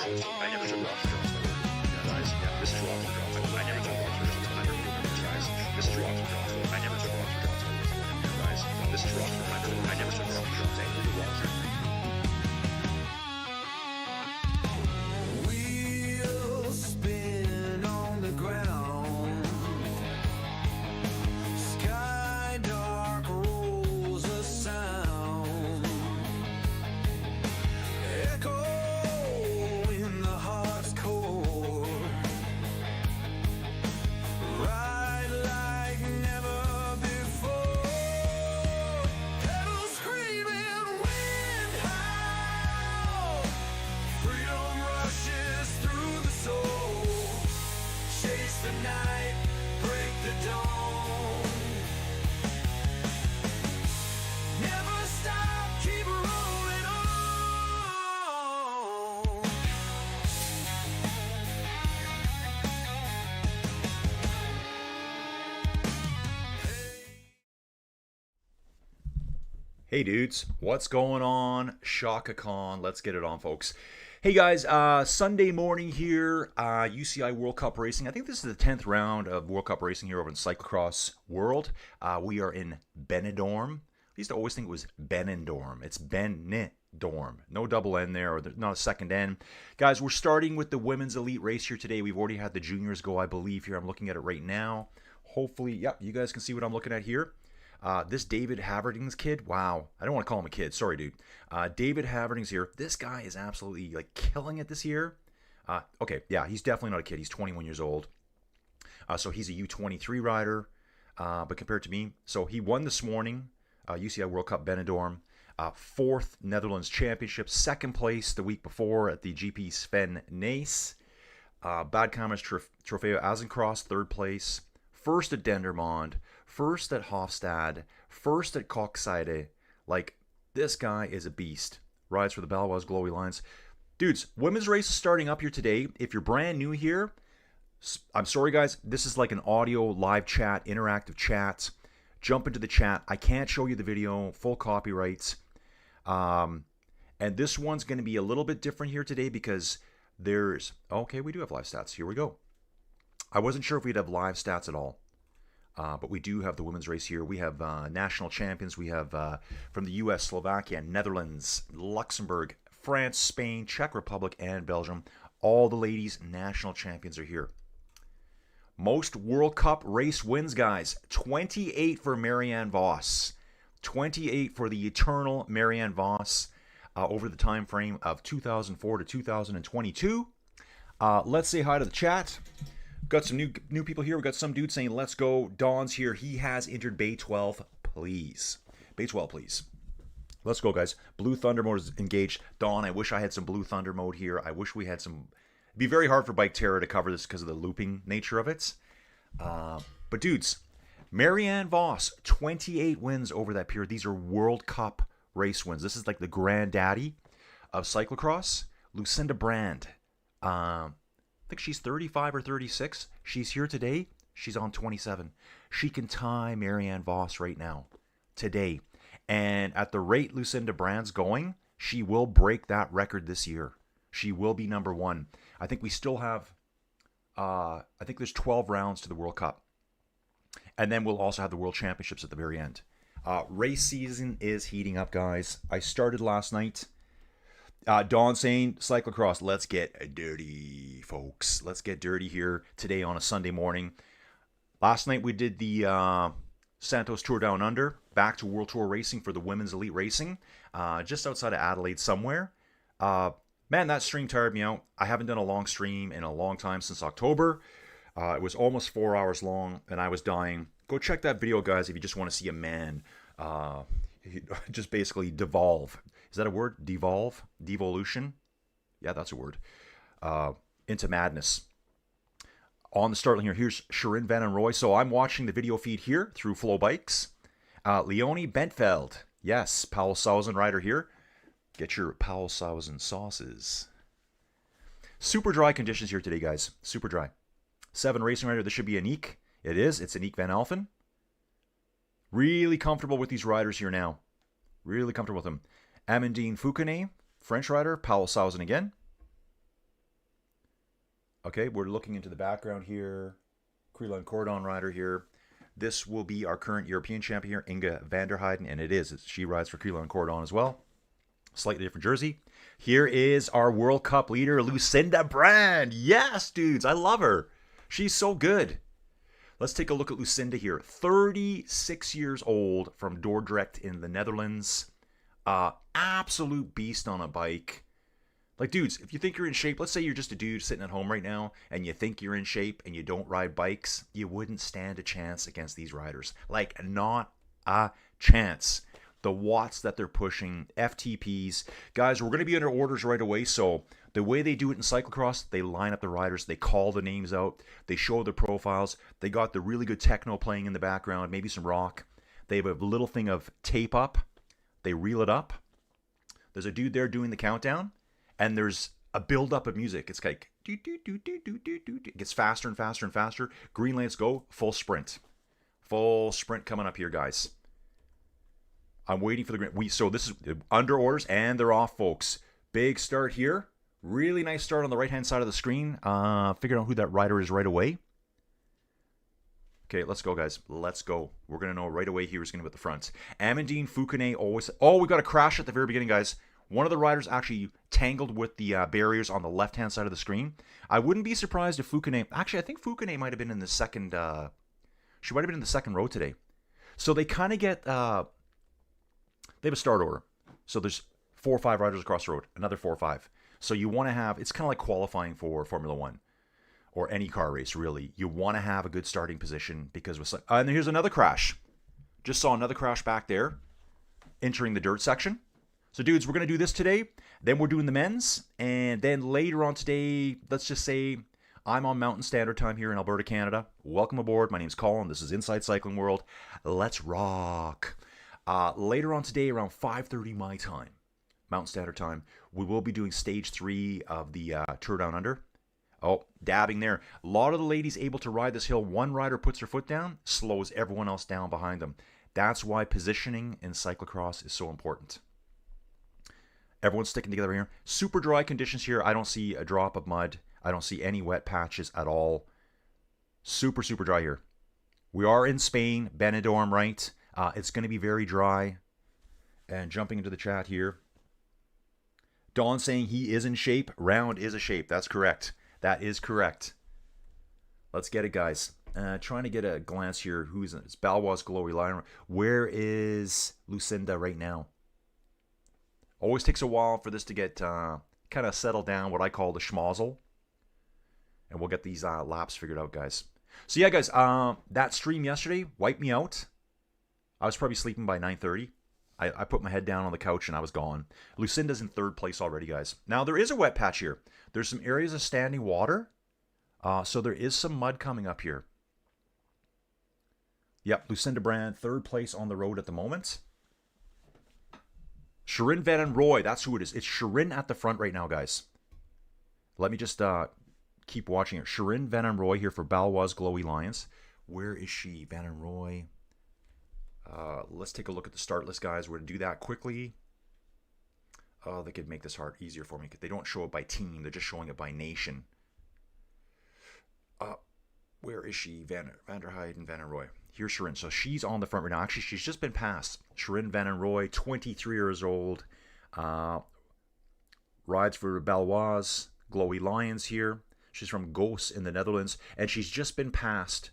dropped. I never took rocks for drops. Yeah, guys. Yeah, this is rocks for drops. I never took rocks for drops. I never took rocks, guys. This is rocks for drops. I never took rocks for drops. Yeah, guys. This is rocks for drops. I never took rocks for drops. I never took rocks for drops. Hey dudes, what's going on? Shaka Khan, let's get it on, folks. Hey guys, Sunday morning here, UCI World Cup Racing. I think this is the 10th round of World Cup Racing here over in Cyclocross World. We are in Benidorm. I used to always think it was Benidorm. It's Benidorm. No double N there, or not a second N. Guys, we're starting with the women's elite race here today. We've already had the juniors go, I believe, here. I'm looking at it right now. Hopefully, yep, you guys can see what I'm looking at here. This David Haverding's kid, wow. I don't want to call him a kid. Sorry, dude. David Haverding's here. This guy is absolutely like killing it this year. Okay, yeah, he's definitely not a kid. He's 21 years old. So he's a U23 rider. But compared to me, so he won this morning, UCI World Cup Benidorm. 4th Netherlands Championship. 2nd place the week before at the GP Sven Nys. Badkamers Trofeo Azencross, 3rd place. 1st at Dendermonde. 1st at Hofstad, 1st at Koksijde. Like, this guy is a beast. Rides for the Baloise Glowy Lions. Dudes, women's race is starting up here today. If you're brand new here, I'm sorry, guys. This is like an audio live chat, interactive chat. Jump into the chat. I can't show you the video, full copyrights. And this one's going to be a little bit different here today because there's... Okay, we do have live stats. Here we go. I wasn't sure if we'd have live stats at all. But we do have the women's race here. We have national champions. We have from the U.S., Slovakia, Netherlands, Luxembourg, France, Spain, Czech Republic, and Belgium. All the ladies' national champions are here. Most World Cup race wins, guys. 28 for Marianne Vos. 28 for the eternal Marianne Vos over the time frame of 2004 to 2022. Let's say hi to the chat. Got some new people here. We got some dude saying, let's go. Don's here. He has entered Bay 12, please. Bay 12, please. Let's go, guys. Blue Thunder mode is engaged. Don, I wish I had some Blue Thunder mode here. I wish we had some... It'd be very hard for Bike Terror to cover this because of the looping nature of it. But dudes, Marianne Vos, 28 wins over that period. These are World Cup race wins. This is like the granddaddy of cyclocross. Lucinda Brand. I think she's 35 or 36. She's here today. She's on 27. She can tie Marianne Vos right now, today. And at the rate Lucinda Brand's going, she will break that record this year. She will be number 1. I think we still have, I think there's 12 rounds to the World Cup. And then we'll also have the World Championships at the very end. Race season is heating up, guys. I started last night. Dawn saying, cyclocross, let's get dirty, folks. Let's get dirty here today on a Sunday morning. Last night we did the Santos Tour Down Under, back to World Tour Racing for the women's elite racing, just outside of Adelaide somewhere. Man, that stream tired me out. I haven't done a long stream in a long time, since October. It was almost 4 hours long, and I was dying. Go check that video, guys, if you just want to see a man just basically devolve. Is that a word? Devolve? Devolution? Yeah, that's a word. Into madness. On the start line here, here's Shirin Van and Roy. So I'm watching the video feed here through Flow Bikes. Leonie Bentfeld. Yes, Powell Sausen rider here. Get your Powell Sausen sauces. Super dry conditions here today, guys. Super dry. 7 racing rider. This should be Aniek. It is. It's Aniek Van Alphen. Really comfortable with these riders here now. Really comfortable with them. Amandine Foucanet, French rider. Powell Sausen again. Okay, we're looking into the background here. Creelan Cordon rider here. This will be our current European champion here, Inga van der Heijden, and it is. She rides for Creelan Cordon as well. Slightly different jersey. Here is our World Cup leader, Lucinda Brand. Yes, dudes, I love her. She's so good. Let's take a look at Lucinda here. 36 years old from Dordrecht in the Netherlands. Absolute beast on a bike. Like, dudes, if you think you're in shape, let's say you're just a dude sitting at home right now and you think you're in shape and you don't ride bikes, you wouldn't stand a chance against these riders. Like, not a chance. The watts that they're pushing, FTPs. Guys, we're going to be under orders right away, so the way they do it in cyclocross, they line up the riders, they call the names out, they show their profiles, they got the really good techno playing in the background, maybe some rock. They have a little thing of tape up. They reel it up. There's a dude there doing the countdown, and there's a buildup of music. It's like, it gets faster and faster and faster. Green lights go, full sprint. Full sprint coming up here, guys. I'm waiting for the green. So this is under orders, and they're off, folks. Big start here. Really nice start on the right-hand side of the screen. Figuring out who that rider is right away. Okay, let's go, guys. Let's go. We're going to know right away who's going to be at the front. Amandine Foucanet always... Oh, we got a crash at the very beginning, guys. One of the riders actually tangled with the barriers on the left-hand side of the screen. I wouldn't be surprised if Foucanet... Actually, I think Foucanet might have been in the second... She might have been in the second row today. So they kind of get... They have a start order. So there's 4 or 5 riders across the road. Another 4 or 5. So you want to have... It's kind of like qualifying for Formula 1. Or any car race, really. You want to have a good starting position because... and here's another crash. Just saw another crash back there. Entering the dirt section. So, dudes, we're going to do this today. Then we're doing the men's. And then later on today, let's just say I'm on Mountain Standard Time here in Alberta, Canada. Welcome aboard. My name's Colin. This is Inside Cycling World. Let's rock. Later on today, around 5:30 my time, Mountain Standard Time, we will be doing stage 3 of the Tour Down Under. Oh, dabbing there. A lot of the ladies able to ride this hill. One rider puts her foot down, slows everyone else down behind them. That's why positioning in cyclocross is so important. Everyone's sticking together here. Super dry conditions here. I don't see a drop of mud. I don't see any wet patches at all. Super, super dry here. We are in Spain, Benidorm, right? It's going to be very dry. And jumping into the chat here. Don saying he is in shape. Round is a shape. That's correct. That is correct. Let's get it, guys. Trying to get a glance here. Who's in? It's Balwas Glowy Lion. Where is Lucinda right now? Always takes a while for this to get kind of settled down, what I call the schmozzle. And we'll get these laps figured out, guys. So yeah, guys, that stream yesterday wiped me out. I was probably sleeping by 9:30. I put my head down on the couch and I was gone. Lucinda's in 3rd place already, guys. Now, there is a wet patch here. There's some areas of standing water. So there is some mud coming up here. Yep, Lucinda Brand, 3rd place on the road at the moment. Sharon Van Roy, that's who it is. It's Sharon at the front right now, guys. Let me just keep watching her. Sharon Van Roy here for Balwas Glowy Lions. Where is she? Van Roy. Let's take a look at the start list, guys. We're going to do that quickly. Oh, they could make this hard easier for me. They don't show it by team. They're just showing it by nation. Where is she? Van der Heijden, Van Roy. Here's Sharon. So she's on the front right now. Actually, she's just been passed. Sharon Van Roy, 23 years old. Rides for Balwas Glowy Lions here. She's from Goos in the Netherlands. And she's just been passed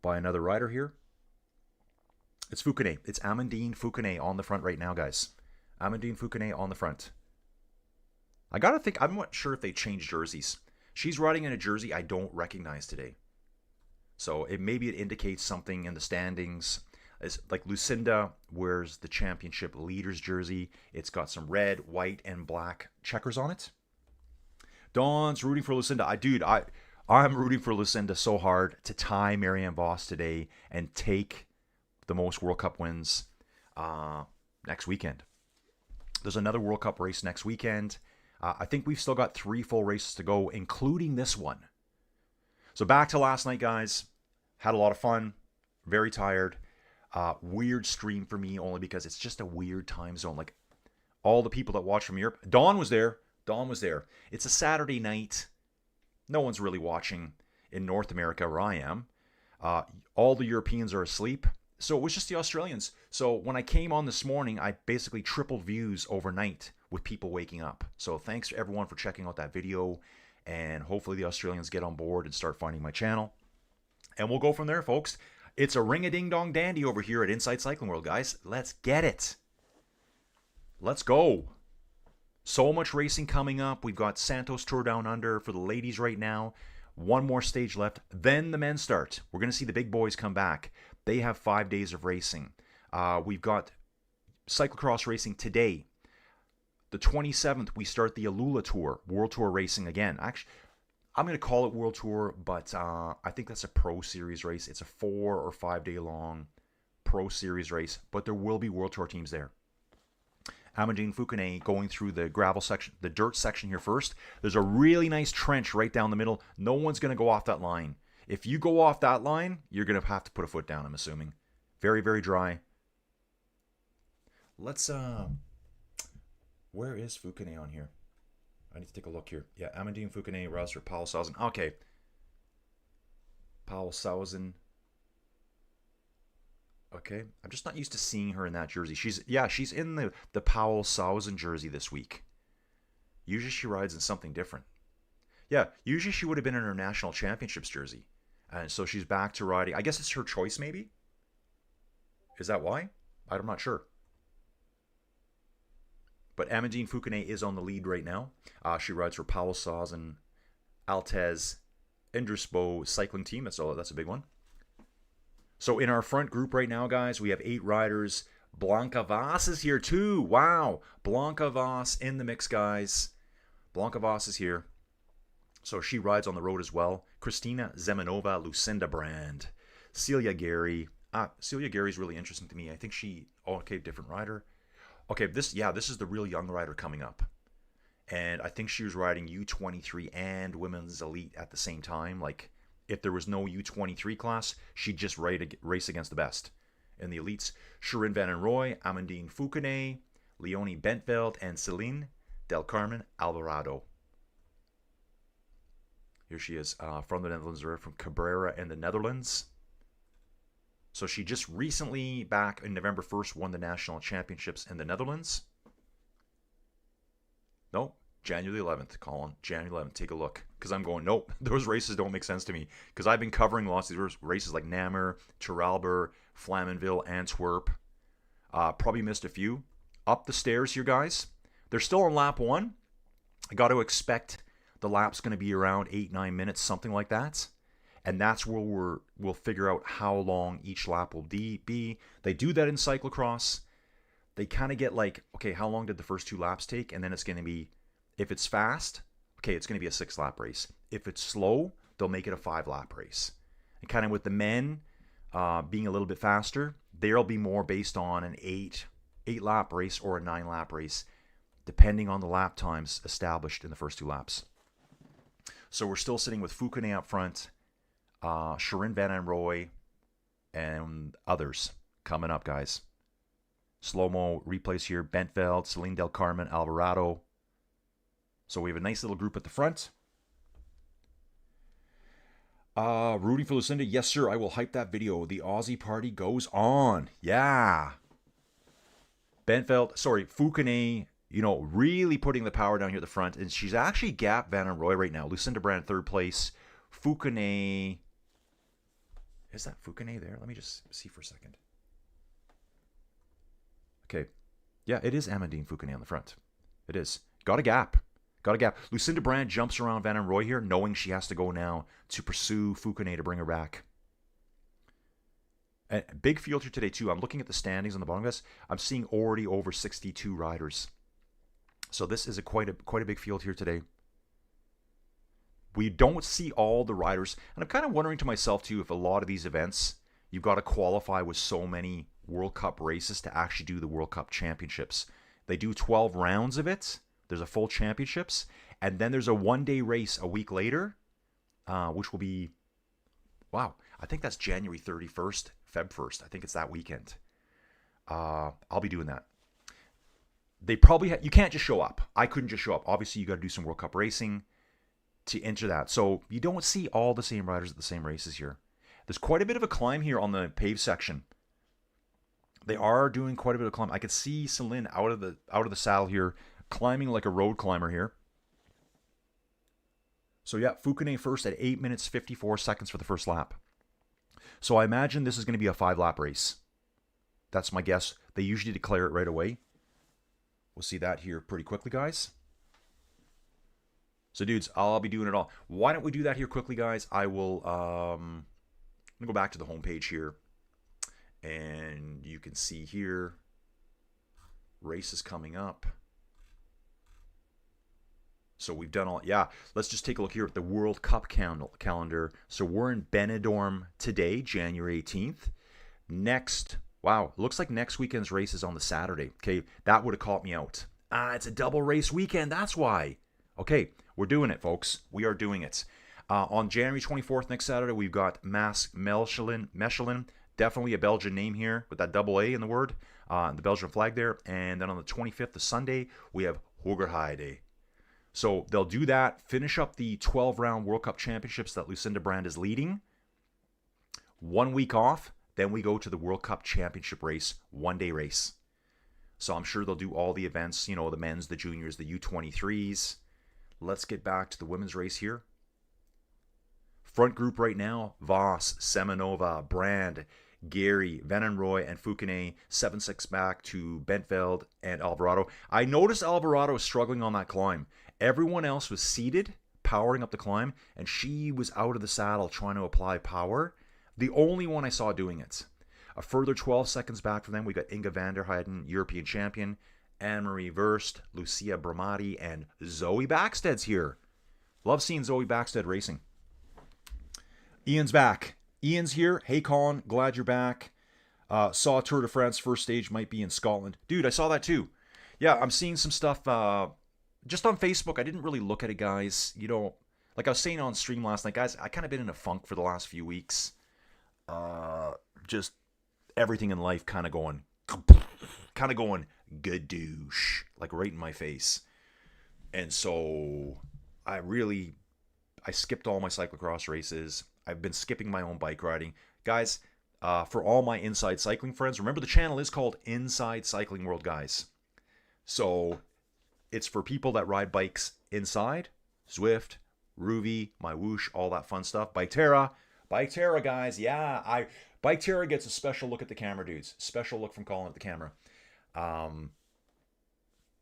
by another rider here. It's Foucanet. It's Amandine Foucanet on the front right now, guys. Amandine Foucanet on the front. I gotta think, I'm not sure if they changed jerseys. She's riding in a jersey I don't recognize today. So maybe it indicates something in the standings. It's like Lucinda wears the championship leaders jersey. It's got some red, white, and black checkers on it. Dawn's rooting for Lucinda. I'm rooting for Lucinda so hard to tie Marianne Vos today and take the most World Cup wins next weekend. There's another World Cup race next weekend. I think we've still got 3 full races to go, including this one. So back to last night, guys. Had a lot of fun. Very tired. Weird stream for me only because it's just a weird time zone. Like all the people that watch from Europe. Dawn was there. It's a Saturday night. No one's really watching in North America where I am. All the Europeans are asleep. So it was just the Australians. So when I came on this morning, I basically tripled views overnight with people waking up. So thanks to everyone for checking out that video. And hopefully the Australians get on board and start finding my channel. And we'll go from there, folks. It's a ring-a-ding-dong dandy over here at Inside Cycling World, guys. Let's get it. Let's go. So much racing coming up. We've got Santos Tour Down Under for the ladies right now. One more stage left. Then the men start. We're going to see the big boys come back. They have 5 days of racing. We've got cyclocross racing today. The 27th, we start the Alula Tour, World Tour racing again. Actually, I'm going to call it World Tour, but I think that's a Pro Series race. It's a 4 or 5 day long Pro Series race, but there will be World Tour teams there. Amandine Foucanet going through the gravel section, the dirt section here first. There's a really nice trench right down the middle. No one's going to go off that line. If you go off that line, you're going to have to put a foot down, I'm assuming. Very, very dry. Let's, where is Foucanet on here? I need to take a look here. Yeah, Amandine Foucanet, Rouser, Paul Sausen. Okay. Paul Sausen. Okay. I'm just not used to seeing her in that jersey. She's in the Powell Sausen jersey this week. Usually she rides in something different. Yeah, usually she would have been in her national championships jersey. And so she's back to riding. I guess it's her choice, maybe? Is that why? I'm not sure. But Amandine Foucanet is on the lead right now. She rides for Powell Sausen, Altez, Indrispo cycling team. That's a big one. So in our front group right now, guys, we have 8 riders. Blanca Vas is here too. Wow. Blanca Vas in the mix, guys. Blanca Vas is here. So she rides on the road as well. Christina Zemanova, Lucinda Brand, Celia Gary. Celia Gary's really interesting to me. I think different rider. Okay, this is the real young rider coming up. And I think she was riding U23 and Women's Elite at the same time. Like, if there was no U23 class, she'd just race against the best. In the elites, Shirin Van den Roy, Amandine Foucanet, Leonie Bentveld, and Celine Del Carmen Alvarado. Here she is from the Netherlands, from Cabrera in the Netherlands. So she just recently, back in November 1st, won the national championships in the Netherlands. No, January 11th, Colin. January 11th, take a look. Because I'm going, nope, those races don't make sense to me. Because I've been covering lots of these races like Namur, Terralber, Flamanville, Antwerp. Probably missed a few. Up the stairs here, guys. They're still on lap 1. I got to expect the lap's going to be around 8-9 minutes, something like that. And that's where we'll figure out how long each lap will be. They do that in cyclocross. They kind of get like, okay, how long did the first 2 laps take? And then it's going to be, if it's fast, okay, it's going to be a 6-lap race. If it's slow, they'll make it a 5-lap race. And kind of with the men being a little bit faster, there'll be more based on an 8-lap race or a 9-lap race, depending on the lap times established in the first 2 laps. So we're still sitting with Foucanet up front, Shirin Van den Roy, and others coming up, guys. Slow-mo replays here. Bentveld, Celine Del Carmen, Alvarado. So we have a nice little group at the front. Rooting for Lucinda. Yes, sir. I will hype that video. The Aussie party goes on. Yeah. Foucanet, really putting the power down here at the front. And she's actually gapped Van den Roy right now. Lucinda Brand, 3rd place. Foucanet. Is that Foucanet there? Let me just see for a second. Okay. Yeah, it is Amandine Foucanet on the front. It is. Got a gap. Lucinda Brand jumps around Van den Roy here, knowing she has to go now to pursue Foucanet to bring her back. A big field here today, too. I'm looking at the standings on the bottom of this. I'm seeing already over 62 riders. So this is quite a big field here today. We don't see all the riders. And I'm kind of wondering to myself, too, if a lot of these events, you've got to qualify with so many World Cup races to actually do the World Cup Championships. They do 12 rounds of it. There's a full championships. And then there's a 1-day race a week later, which will be, wow, I think that's January 31st, Feb 1st. I think it's that weekend. I'll be doing that. They probably, you can't just show up. I couldn't just show up. Obviously, you got to do some World Cup racing. to enter that. So you don't see all the same riders at the same races here. There's quite a bit of a climb here on the paved section. They are doing quite a bit of climb. I could see Celine out of the saddle here, climbing like a road climber here. So yeah, Fukune first at 8 minutes 54 seconds for the first lap. So I imagine this is going to be a 5-lap race. That's my guess. They usually declare it right away. We'll see that here pretty quickly, guys. So dudes, I'll be doing it all. Why don't we do that here quickly, guys? I will I'm gonna go back to the homepage here, and you can see here races coming up. So we've done all, yeah, let's just take a look here at the World Cup calendar. So we're in Benidorm today, January 18th. Next, wow, looks like next weekend's race is on the Saturday. Okay, that would have caught me out. It's a double race weekend, that's why. Okay, we're doing it, folks. We are doing it. On January 24th, next Saturday, we've got Mas Mechelen. Definitely a Belgian name here with that double A in the word. The Belgian flag there. And then on the 25th, the Sunday, we have Hogerheide. So they'll do that, finish up the 12-round World Cup Championships that Lucinda Brand is leading. 1 week off, then we go to the World Cup Championship race, one-day race. So I'm sure they'll do all the events, you know, the men's, the juniors, the U23s. Let's get back to the women's race here. Front group right now, Voss, Semenova, Brand, Gary, Vanenroy, and Fukune. 7-6 back to Bentveld and Alvarado. I noticed Alvarado was struggling on that climb. Everyone else was seated, powering up the climb, and she was out of the saddle trying to apply power. The only one I saw doing it. A further 12 seconds back from them, we got Inga van der Heijden, European champion, Anne-Marie Verst, Lucia Bramati, and Zoe Backstead's here. Love seeing Zoe Backstead racing. Ian's back. Ian's here. Hey, Colin. Glad you're back. Saw Tour de France first stage might be in Scotland. Dude, I saw that too. Yeah, I'm seeing some stuff just on Facebook. I didn't really look at it, guys. You know, like I was saying on stream last night, guys, I kind of been in a funk for the last few weeks. Just everything in life kind of going good douche, like right in my face. And so I skipped all my cyclocross races. I've been skipping my own bike riding. Guys, for all my Inside Cycling friends, remember the channel is called Inside Cycling World, guys. So it's for people that ride bikes inside, Zwift, Ruby, my Whoosh, all that fun stuff. Biketerra, guys, yeah. Biketerra gets a special look at the camera, dudes. Special look from Colin at the camera.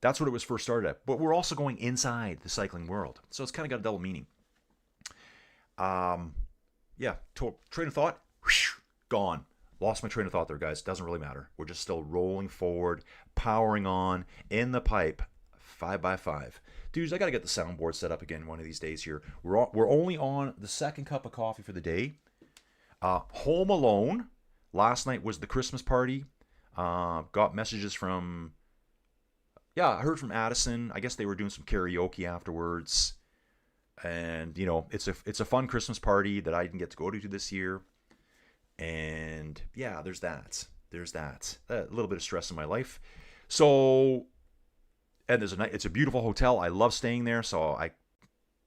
That's what it was first started at. But we're also going inside the cycling world. So it's kind of got a double meaning. Yeah, train of thought, whoosh, gone. Lost my train of thought there, guys. Doesn't really matter. We're just still rolling forward, powering on, in the pipe, 5x5. Dudes, I got to get the soundboard set up again one of these days here. We're only on the second cup of coffee for the day. Home alone. Last night was the Christmas party. Got messages from... Yeah, I heard from Addison. I guess they were doing some karaoke afterwards. And, you know, it's a fun Christmas party that I didn't get to go to this year. And, yeah, there's that. A little bit of stress in my life. So, and it's a beautiful hotel. I love staying there, so I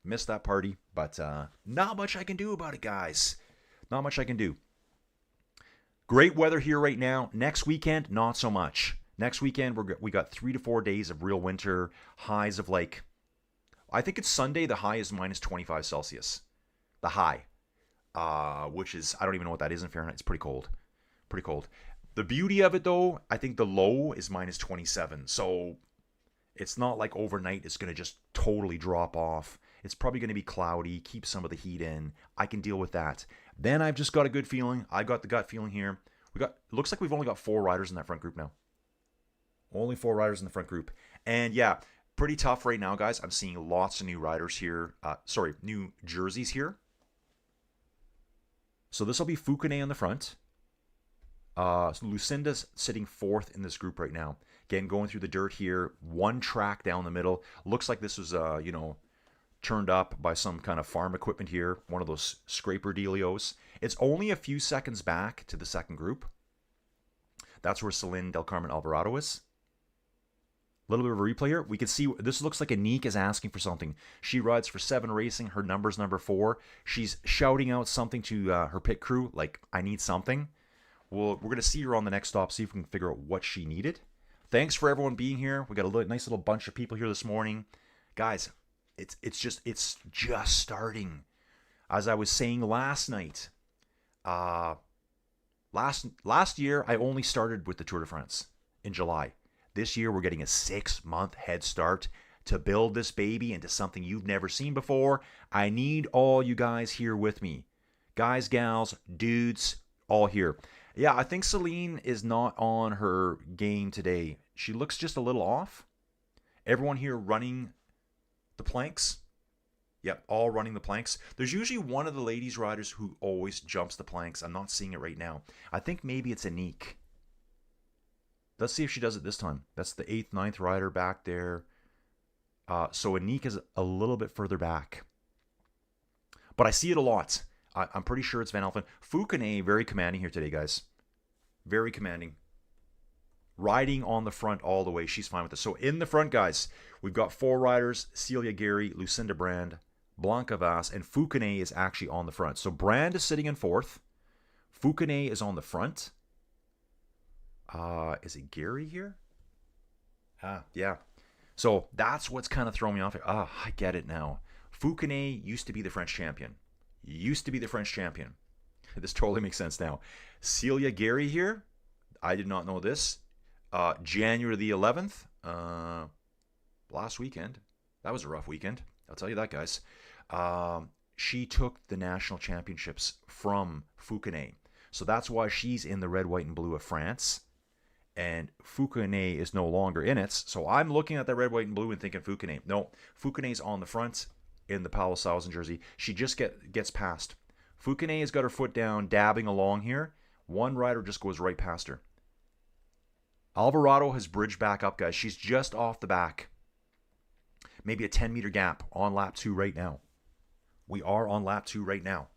missed that party. But not much I can do about it, guys. Not much I can do. Great weather here right now. Next weekend, not so much. Next weekend, we got 3 to 4 days of real winter. Highs of like... I think it's Sunday, the high is minus 25 Celsius. The high. Which is, I don't even know what that is in Fahrenheit. It's pretty cold. Pretty cold. The beauty of it, though, I think the low is minus 27. So it's not like overnight it's going to just totally drop off. It's probably going to be cloudy, keep some of the heat in. I can deal with that. Then I've just got a good feeling. I got the gut feeling here. Looks like we've only got 4 riders in that front group now. Only 4 riders in the front group. And yeah, pretty tough right now, guys. I'm seeing lots of new riders here. New jerseys here. So this will be Fukune on the front. Lucinda's sitting 4th in this group right now. Again, going through the dirt here. 1 track down the middle. Looks like this was, turned up by some kind of farm equipment here. One of those scraper dealios. It's only a few seconds back to the second group. That's where Celine Del Carmen Alvarado is. A little bit of a replay here. We can see this looks like Anique is asking for something. She rides for 7 Racing. Her number's number 4. She's shouting out something to her pit crew, like, I need something. We're going to see her on the next stop, see if we can figure out what she needed. Thanks for everyone being here. We got a nice little bunch of people here this morning. Guys, it's just starting. As I was saying last night, last year I only started with the Tour de France in July. This year, we're getting a 6-month head start to build this baby into something you've never seen before. I need all you guys here with me. Guys, gals, dudes, all here. Yeah, I think Celine is not on her game today. She looks just a little off. Everyone here running the planks. Yep, all running the planks. There's usually one of the ladies riders who always jumps the planks. I'm not seeing it right now. I think maybe it's Anique. Let's see if she does it this time. That's the 8th, 9th rider back there. So Anique is a little bit further back. But I see it a lot. I'm pretty sure it's Van Alphen. Foucanet, very commanding here today, guys. Very commanding. Riding on the front all the way. She's fine with this. So in the front, guys, we've got 4 riders. Celia Gary, Lucinda Brand, Blanca Vas, and Foucanet is actually on the front. So Brand is sitting in 4th. Foucanet is on the front. Is it Gary here? Yeah. So that's what's kind of throwing me off here. I get it now. Foucanet used to be the French champion. This totally makes sense now. Celia Gary here. I did not know this. January the 11th. Last weekend. That was a rough weekend. I'll tell you that, guys. She took the national championships from Foucanet. So that's why she's in the red, white, and blue of France. And Foucanet is no longer in it. So I'm looking at that red, white, and blue and thinking Foucanet. No, Foucanet's on the front in the Paolo Sausen jersey. She just gets past. Foucanet has got her foot down, dabbing along here. One rider just goes right past her. Alvarado has bridged back up, guys. She's just off the back. Maybe a 10-meter gap on lap 2 right now. We are on lap 2 right now.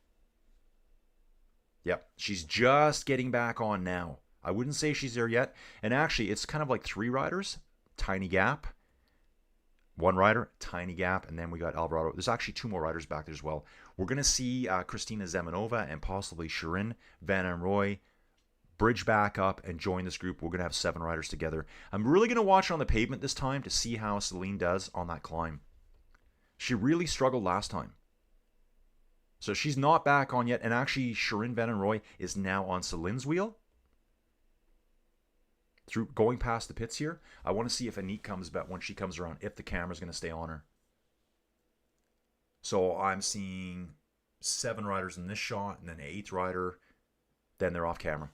Yep, she's just getting back on now. I wouldn't say she's there yet. And actually, it's kind of like 3 riders. Tiny gap. 1 rider, tiny gap. And then we got Alvarado. There's actually 2 more riders back there as well. We're going to see Christina Zemanova and possibly Shirin Van Anrooy bridge back up and join this group. We're going to have 7 riders together. I'm really going to watch on the pavement this time to see how Celine does on that climb. She really struggled last time. So she's not back on yet. And actually, Shirin Van Anrooy is now on Celine's wheel. Through going past the pits here, I want to see if Anique comes back when she comes around, if the camera's going to stay on her. So I'm seeing 7 riders in this shot, and then an 8th rider. Then they're off camera.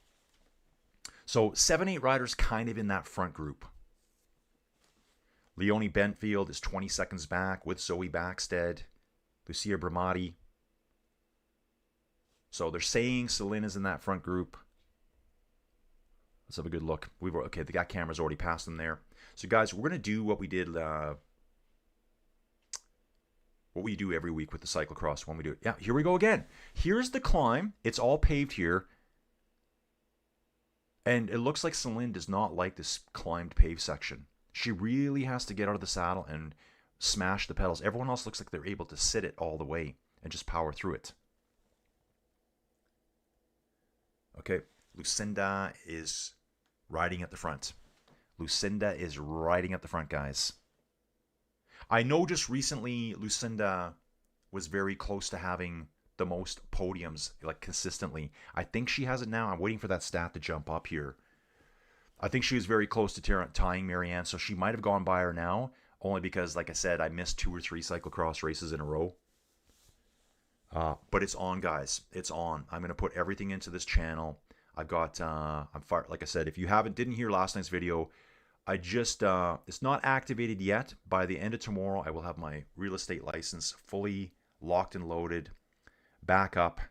So 7, 8 riders kind of in that front group. Leonie Bentfield is 20 seconds back with Zoe Backstead, Lucia Bramati. So they're saying Celine is in that front group. Let's have a good look. Okay, the guy camera's already passed them there. So guys, we're going to do what we did, what we do every week with the cyclocross when we do it. Yeah, here we go again. Here's the climb. It's all paved here. And it looks like Celine does not like this climbed paved section. She really has to get out of the saddle and smash the pedals. Everyone else looks like they're able to sit it all the way and just power through it. Okay, Lucinda is riding at the front. Lucinda is riding at the front, guys. I know just recently Lucinda was very close to having the most podiums, like consistently. I think she has it now. I'm waiting for that stat to jump up here. I think she was very close to tying Marianne, so she might have gone by her now, only because, like I said, I missed 2 or 3 cyclocross races in a row. But it's on, guys. It's on. I'm going to put everything into this channel. I've got, like I said, if you didn't hear last night's video, I just, it's not activated yet. By the end of tomorrow, I will have my real estate license fully locked and loaded, back up.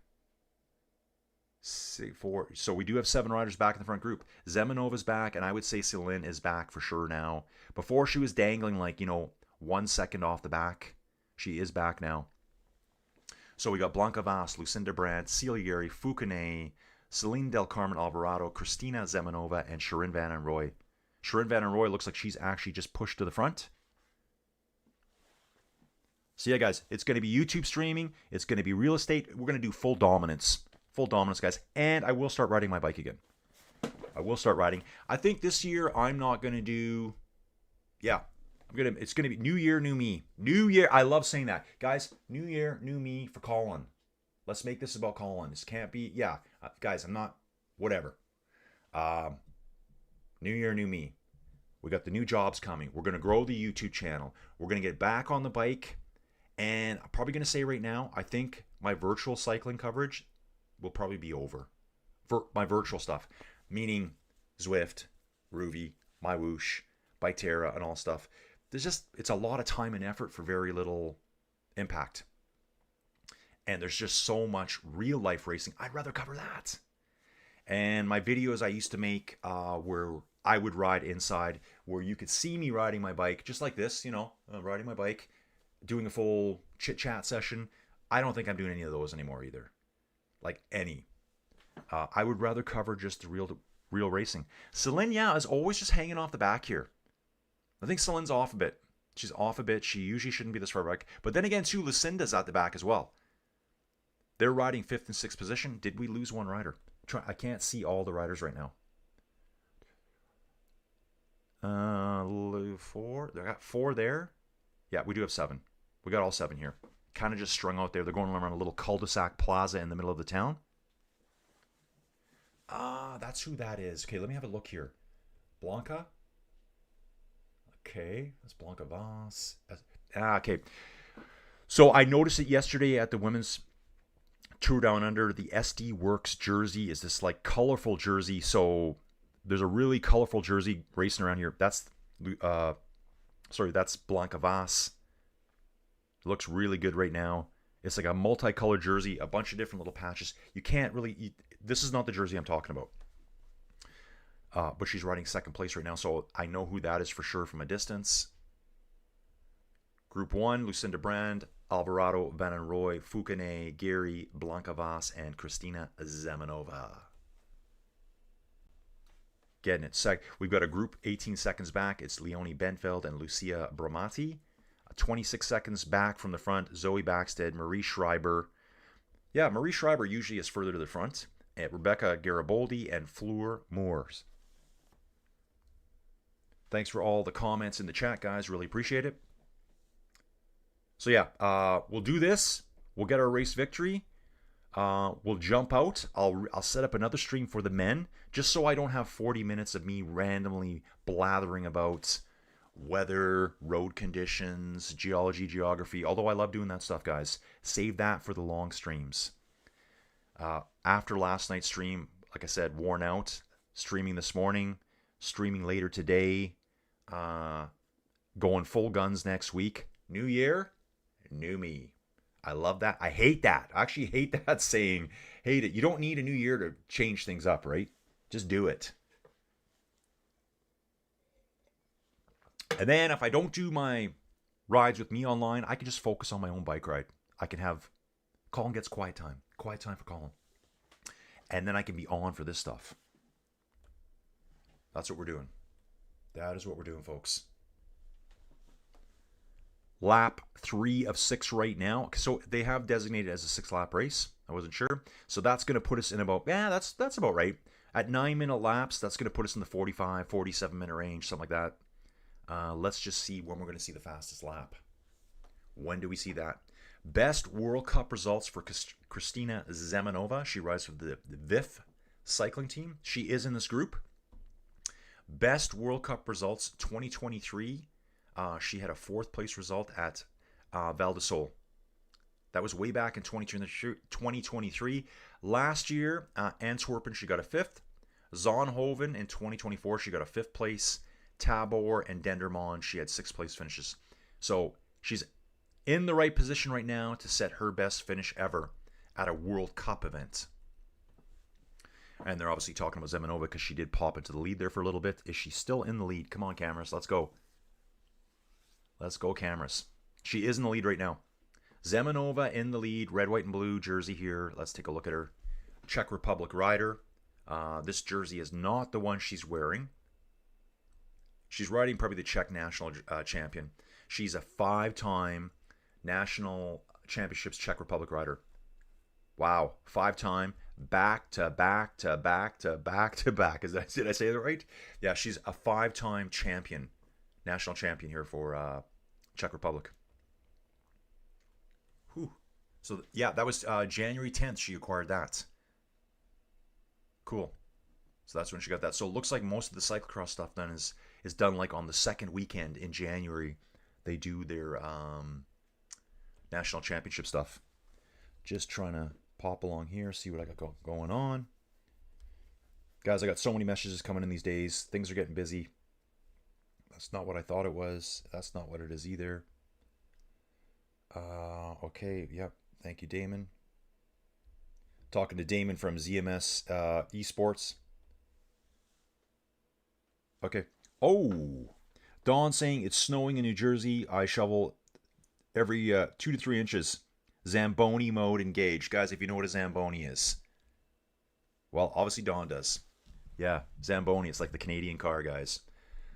So we do have 7 riders back in the front group. Zemanova's back, and I would say Celine is back for sure now. Before she was dangling 1 second off the back. She is back now. So we got Blanca Vas, Lucinda Brandt, Celia Gary, Foucanet, Celine Del Carmen Alvarado, Christina Zemanova, and Shirin Van Anrooy. Sharon Van Roy looks like she's actually just pushed to the front. So yeah, guys, it's going to be YouTube streaming. It's going to be real estate. We're going to do full dominance. Full dominance, guys. And I will start riding my bike again. I will start riding. I think this year I'm not going to do... Yeah, it's going to be new year, new me. New year. I love saying that. Guys, new year, new me for Colin. Let's make this about Colin. This can't be... Yeah, guys, I'm not... Whatever. New year, new me. We got the new jobs coming. We're going to grow the YouTube channel. We're going to get back on the bike. And I'm probably going to say right now, I think my virtual cycling coverage will probably be over. For my virtual stuff. Meaning Zwift, Ruvi, My Whoosh, Biketerra, and all stuff. It's a lot of time and effort for very little impact. And there's just so much real life racing. I'd rather cover that. And my videos I used to make where I would ride inside, where you could see me riding my bike, just like this, riding my bike, doing a full chit-chat session. I don't think I'm doing any of those anymore either. Like any. I would rather cover just the real racing. Celine, yeah, is always just hanging off the back here. I think Celine's off a bit. She's off a bit. She usually shouldn't be this far back. But then again, too, Lucinda's at the back as well. They're riding 5th and 6th position. Did we lose one rider? I can't see all the riders right now. 4. They got 4 there. Yeah, we do have 7. We got all 7 here. Kind of just strung out there. They're going around a little cul-de-sac plaza in the middle of the town. That's who that is. Okay, let me have a look here. Blanca. Okay, that's Blanca Voss. Okay. So I noticed it yesterday at the women's Tour Down Under. The SD Works jersey is this like colorful jersey. So there's a really colorful jersey racing around here. That's Blanca Voss. It looks really good right now. It's like a multicolored jersey, a bunch of different little patches. You can't really... This is not the jersey I'm talking about. But she's riding 2nd place right now, so I know who that is for sure from a distance. Group 1, Lucinda Brand, Alvarado, Van Roy, Foucanet, Gary, Blanca Voss, and Kristina Zemanova. Getting it. We've got a group 18 seconds back. It's Leonie Benfeld and Lucia Bramati. 26 seconds back from the front, Zoe Backstead, Marie Schreiber. Yeah, Marie Schreiber usually is further to the front. And Rebecca Garibaldi and Fleur Moores. Thanks for all the comments in the chat, guys. Really appreciate it. So yeah, we'll do this. We'll get our race victory. We'll jump out. I'll set up another stream for the men, just so I don't have 40 minutes of me randomly blathering about weather, road conditions, geology, geography. Although I love doing that stuff, guys. Save that for the long streams. After last night's stream, like I said, worn out. Streaming this morning, streaming later today, going full guns next week. New year, new me. I love that. I hate that. I actually hate that saying. Hate it. You don't need a new year to change things up, right? Just do it. And then if I don't do my rides with me online, I can just focus on my own bike ride. I can have... Colin gets quiet time. Quiet time for Colin. And then I can be on for this stuff. That's what we're doing. That is what we're doing, folks. Lap 3 of 6 right now. So they have designated as a 6-lap race. I wasn't sure. So that's going to put us in about... Yeah, that's about right. At 9-minute laps, that's going to put us in the 45, 47-minute range, something like that. Let's just see when we're going to see the fastest lap. When do we see that? Best World Cup results for Kristina Zemanova. She rides for the VIF cycling team. She is in this group. Best World Cup results 2023. She had a 4th place result at Val di Sole. That was way back in 2023. Last year, Antwerpen, she got a 5th. Zonhoven in 2024, she got a 5th place. Tabor and Dendermonde, she had 6th place finishes. So she's in the right position right now to set her best finish ever at a World Cup event. And they're obviously talking about Zemanova because she did pop into the lead there for a little bit. Is she still in the lead? Come on, cameras. Let's go. Let's go, cameras. She is in the lead right now. Zemanova in the lead. Red, white, and blue jersey here. Let's take a look at her. Czech Republic rider. This jersey is not the one she's wearing. She's riding probably the Czech national champion. She's a 5-time national championships Czech Republic rider. Wow, 5-time, back to back to back to back to back. Did I say that right? Yeah, she's a 5-time champion, national champion here for Czech Republic. Whew. So yeah, that was January 10th. She acquired that. Cool. So that's when she got that. So it looks like most of the cyclocross stuff done is done like on the second weekend in January. They do their national championship stuff. Just trying to pop along here, see what I got going on. Guys, I got so many messages coming in these days. Things are getting busy. That's not what I thought it was. That's not what it is either. Okay, yep. Thank you, Damon. Talking to Damon from ZMS Esports. Okay. Oh, Dawn saying it's snowing in New Jersey. I shovel every 2 to 3 inches. Zamboni mode engaged. Guys, if you know what a Zamboni is. Well, obviously Dawn does. Yeah, Zamboni. It's like the Canadian car, guys.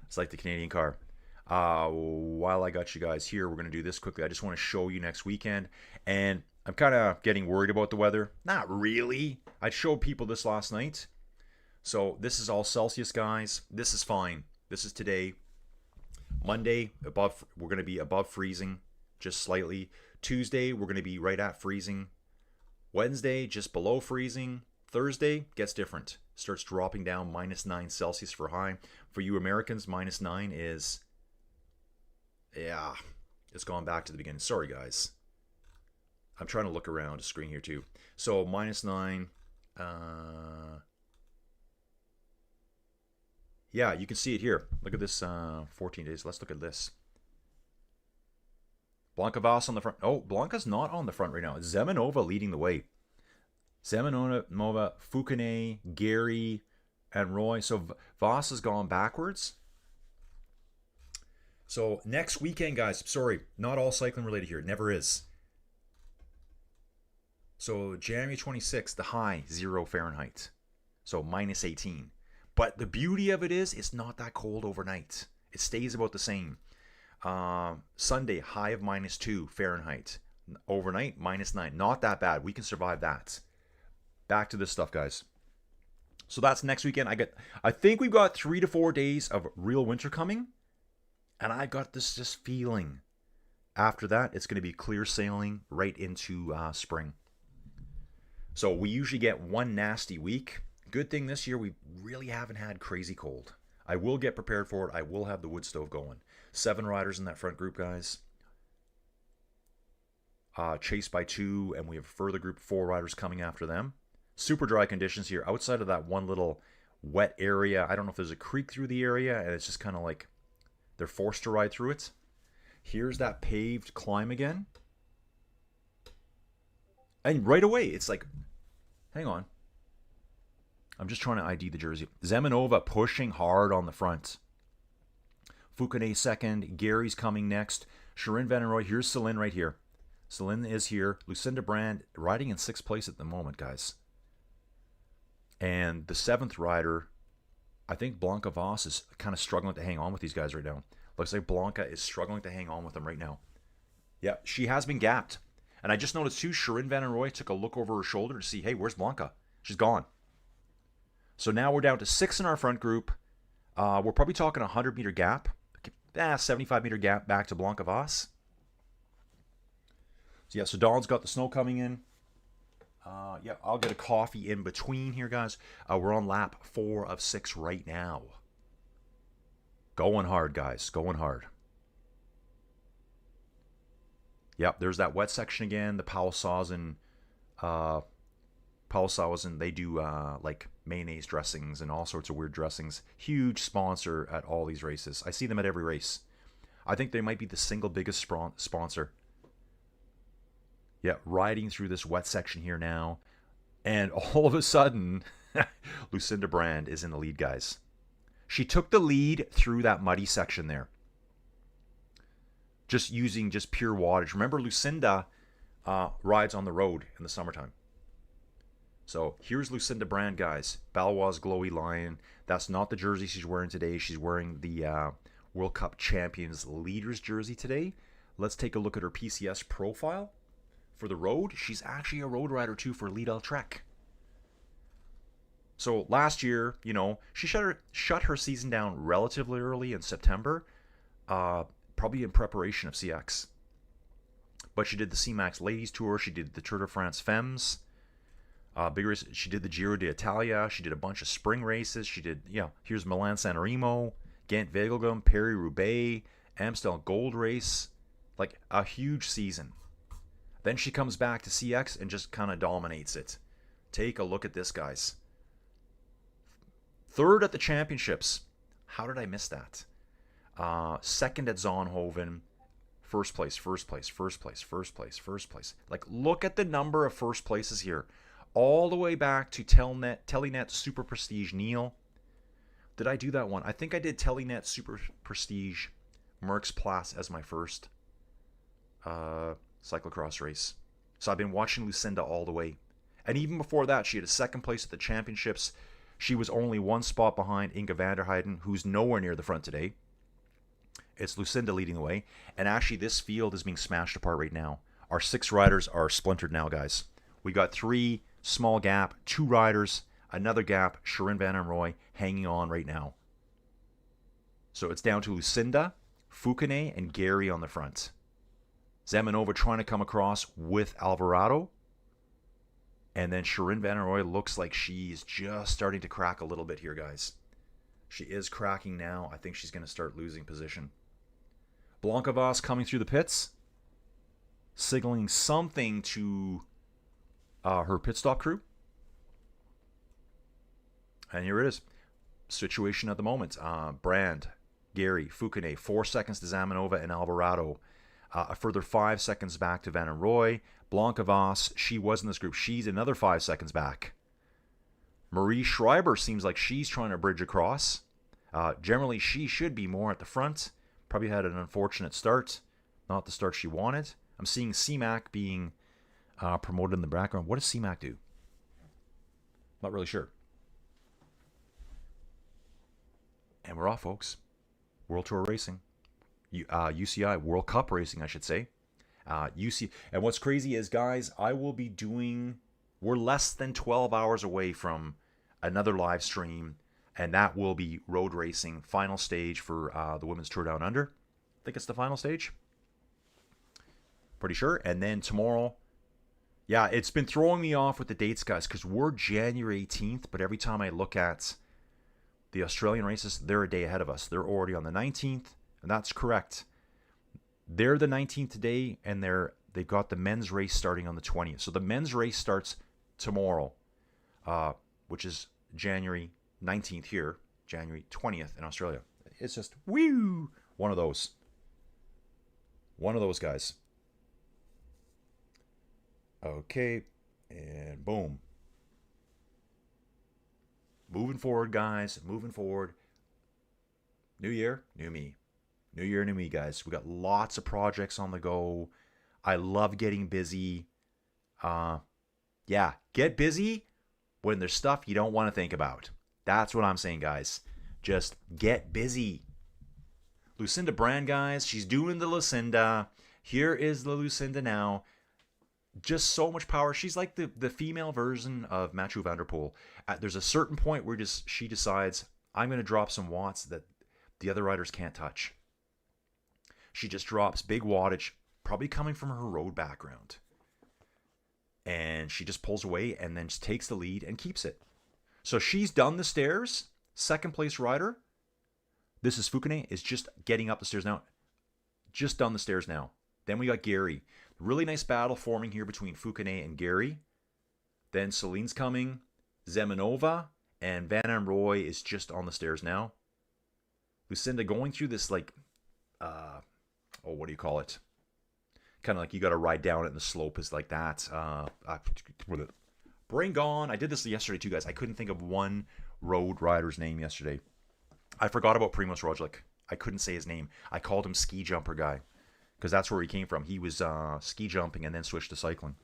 It's like the Canadian car. While I got you guys here, we're going to do this quickly. I just want to show you next weekend. And I'm kind of getting worried about the weather. Not really. I showed people this last night. So this is all Celsius, guys. This is fine. This is today. Monday, we're going to be above freezing, just slightly. Tuesday, we're going to be right at freezing. Wednesday, just below freezing. Thursday, gets different. Starts dropping down, -9 Celsius for high. For you Americans, -9 is... Yeah, it's gone back to the beginning. Sorry, guys. I'm trying to look around the screen here, too. So, -9... Yeah, you can see it here. Look at this 14 days. Let's look at this. Blanka Voss on the front. Oh, Blanka's not on the front right now. Zemanova leading the way. Zemanova, Fukune, Gary, and Roy. So Voss has gone backwards. So next weekend, guys. Sorry, not all cycling related here. It never is. So January 26th, the high, 0 Fahrenheit. So -18. But the beauty of it is, it's not that cold overnight. It stays about the same. Sunday, high of -2 Fahrenheit. Overnight, -9. Not that bad. We can survive that. Back to this stuff, guys. So that's next weekend. I think we've got 3 to 4 days of real winter coming. And I got this just feeling. After that, it's going to be clear sailing right into spring. So we usually get one nasty week. Good thing this year we really haven't had crazy cold. I will get prepared for it. I will have the wood stove going. 7 riders in that front group, guys. Chased by 2, and we have a further group, 4 riders coming after them. Super dry conditions here. Outside of that one little wet area, I don't know if there's a creek through the area, and it's just kind of like they're forced to ride through it. Here's that paved climb again. And right away, it's like, hang on. I'm just trying to ID the jersey. Zemanova pushing hard on the front. Fukune second. Gary's coming next. Sharon Van Roy. Here's Celine right here. Celine is here. Lucinda Brand riding in 6th place at the moment, guys. And the 7th rider, I think Blanka Voss is kind of struggling to hang on with these guys right now. Looks like Blanka is struggling to hang on with them right now. Yeah, she has been gapped. And I just noticed too, Sharon Van Roy took a look over her shoulder to see, hey, where's Blanka? She's gone. So now we're down to 6 in our front group. We're probably talking a 100-meter gap. 75-meter gap back to Blanka Voss. So yeah, so Dawn's got the snow coming in. Yeah, I'll get a coffee in between here, guys. We're on lap 4 of 6 right now. Going hard, guys. Going hard. Yep, there's that wet section again. The Powell Sauzen, they do like mayonnaise dressings and all sorts of weird dressings. Huge sponsor at all these races. I see them at every race. I think they might be the single biggest sponsor. Yeah, riding through this wet section here now. And all of a sudden, Lucinda Brand is in the lead, guys. She took the lead through that muddy section there. Just using just pure wattage. Remember, Lucinda rides on the road in the summertime. So here's Lucinda Brand, guys. Balois Glowy Lion. That's not the jersey she's wearing today. She's wearing the World Cup Champions Leaders jersey today. Let's take a look at her PCS profile. For the road, she's actually a road rider too for Lidl Trek. So last year, she shut her season down relatively early in September, probably in preparation of CX. But she did the C-Max Ladies Tour, she did the Tour de France Femmes, big race. She did the Giro d'Italia, she did a bunch of spring races, she did, here's Milan-San Remo, Ghent-Wevelgem, Paris-Roubaix, Amstel Gold Race, like a huge season. Then she comes back to CX and just kind of dominates it. Take a look at this, guys. Third at the championships. How did I miss that? Second at Zonhoven. First place, first place, first place, first place, first place. Like, look at the number of first places here. All the way back to Telenet Super Prestige Neil. Did I do that one? I think I did Telenet Super Prestige Merckx Plus as my first cyclocross race. So I've been watching Lucinda all the way. And even before that, she had a second place at the championships. She was only one spot behind Inge van der Heijden, who's nowhere near the front today. It's Lucinda leading the way. And actually, this field is being smashed apart right now. Our 6 riders are splintered now, guys. We got 3, small gap, 2 riders, another gap, Sharon Van Roy hanging on right now. So it's down to Lucinda, Fukune, and Gary on the front. Zemanova trying to come across with Alvarado. And then Sharon Van Roy looks like she's just starting to crack a little bit here, guys. She is cracking now. I think she's going to start losing position. Blancavas coming through the pits, signaling something to her pit stop crew. And here it is. Situation at the moment. Brand, Gary, Fukune, 4 seconds to Zamanova and Alvarado. A further 5 seconds back to Van Roy. Blancavas, she was in this group. She's another 5 seconds back. Marie Schreiber seems like she's trying to bridge across. Generally, she should be more at the front. Probably had an unfortunate start. Not the start she wanted. I'm seeing C-Mac being promoted in the background. What does C-Mac do? Not really sure. And we're off, folks. World Tour Racing. UCI, World Cup Racing, I should say. And what's crazy is, guys, we're less than 12 hours away from another live stream, and that will be road racing, final stage for the Women's Tour Down Under. I think it's the final stage. Pretty sure. And then tomorrow, it's been throwing me off with the dates, guys, because we're January 18th, but every time I look at the Australian races, they're a day ahead of us. They're already on the 19th, and that's correct. They're the 19th today, and they've got the men's race starting on the 20th. So the men's race starts tomorrow, which is January 19th here, January 20th in Australia. It's just, woo! One of those. One of those guys. Okay, and boom. Moving forward, guys. Moving forward. New year, new me. New year, new me, guys. We got lots of projects on the go. I love getting busy. Get busy when there's stuff you don't want to think about. That's what I'm saying, guys. Just get busy. Lucinda Brand, guys. She's doing the Lucinda. Here is the Lucinda now. Just so much power. She's like the female version of Mathieu van der Poel. There's a certain point where she decides, I'm going to drop some watts that the other riders can't touch. She just drops big wattage, probably coming from her road background. And she just pulls away and then just takes the lead and keeps it. So she's done the stairs. Second place rider. This is Fukune, is just getting up the stairs now. Just done the stairs now. Then we got Gary. Really nice battle forming here between Fukune and Gary. Then Celine's coming. Zemanova and Van Roy is just on the stairs now. Lucinda going through this what do you call it? Kind of like you got to ride down it and the slope is like that. Brain gone. I did this yesterday too, guys. I couldn't think of one road rider's name yesterday. I forgot about Primoz Roglic. I couldn't say his name. I called him Ski Jumper Guy because that's where he came from. He was ski jumping and then switched to cycling.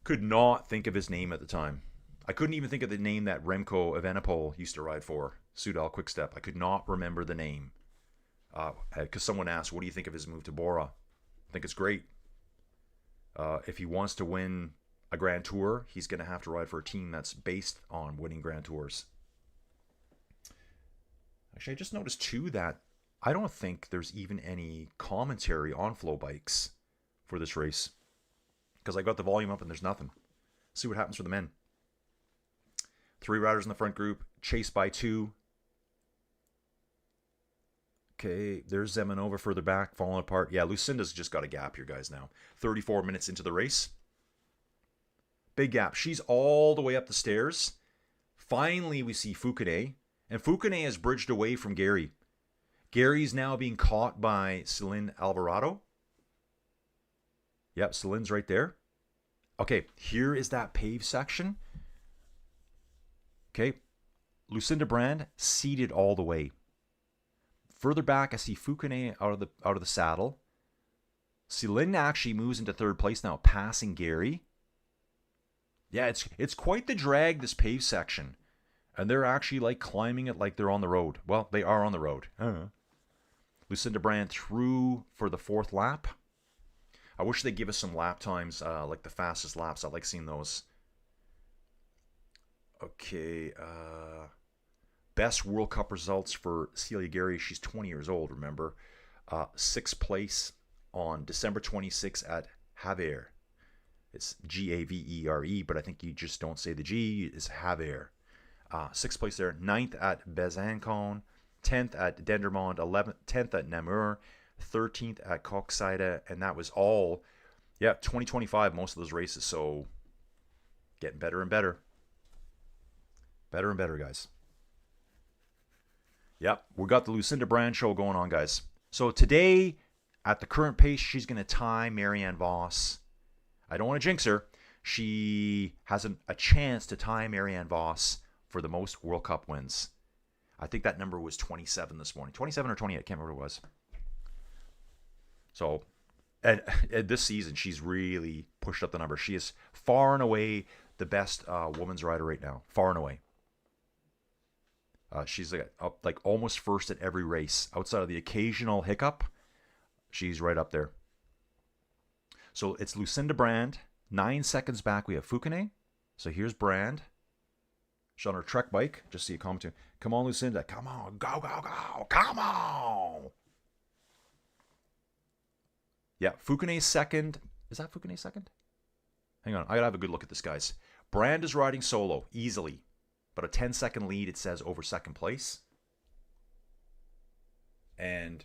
Could not think of his name at the time. I couldn't even think of the name that Remco Evenepoel used to ride for, Soudal Quickstep. I could not remember the name. Because someone asked, what do you think of his move to Bora? I think it's great. If he wants to win a Grand Tour, he's going to have to ride for a team that's based on winning Grand Tours. Actually, I just noticed too that I don't think there's even any commentary on Flow Bikes for this race. Because I got the volume up and there's nothing. See what happens for the men. 3 riders in the front group, chased by 2. Okay, there's Zemanova further back, falling apart. Yeah, Lucinda's just got a gap here, guys, now. 34 minutes into the race. Big gap. She's all the way up the stairs. Finally, we see Fukune. And Fukune has bridged away from Gary. Gary's now being caught by Celine Alvarado. Yep, Celine's right there. Okay, here is that paved section. Okay, Lucinda Brand seated all the way. Further back, I see Fukune out of the saddle. Celine actually moves into 3rd place now, passing Gary. Yeah, it's quite the drag, this paved section. And they're actually like climbing it like they're on the road. Well, they are on the road. Lucinda Brand through for the 4th lap. I wish they'd give us some lap times, like the fastest laps. I like seeing those. Okay, best World Cup results for Celia Gary. She's 20 years old, remember. 6th place on December 26th at Havre. It's Gavere, but I think you just don't say the G. It's Havre. 6th place there. 9th at Besançon. 10th at Dendermonde. 10th at Namur. 13th at Koksijde. And that was all, 2025, most of those races. So getting better and better. Better and better, guys. Yep, we got the Lucinda Brand show going on, guys. So today, at the current pace, she's going to tie Marianne Vos. I don't want to jinx her. She has a chance to tie Marianne Vos for the most World Cup wins. I think that number was 27 this morning. 27 or 28, I can't remember what it was. So, and this season, she's really pushed up the number. She is far and away the best women's rider right now. Far and away. She's like almost first at every race. Outside of the occasional hiccup, she's right up there. So it's Lucinda Brand. 9 seconds back, we have Fukune. So here's Brand. She's on her Trek bike. Just see a comment. Come on, Lucinda. Come on. Go, go, go. Come on. Yeah, Fukune second. Is that Fukune second? Hang on. I got to have a good look at this, guys. Brand is riding solo easily. But a 10-second lead, it says, over 2nd place. And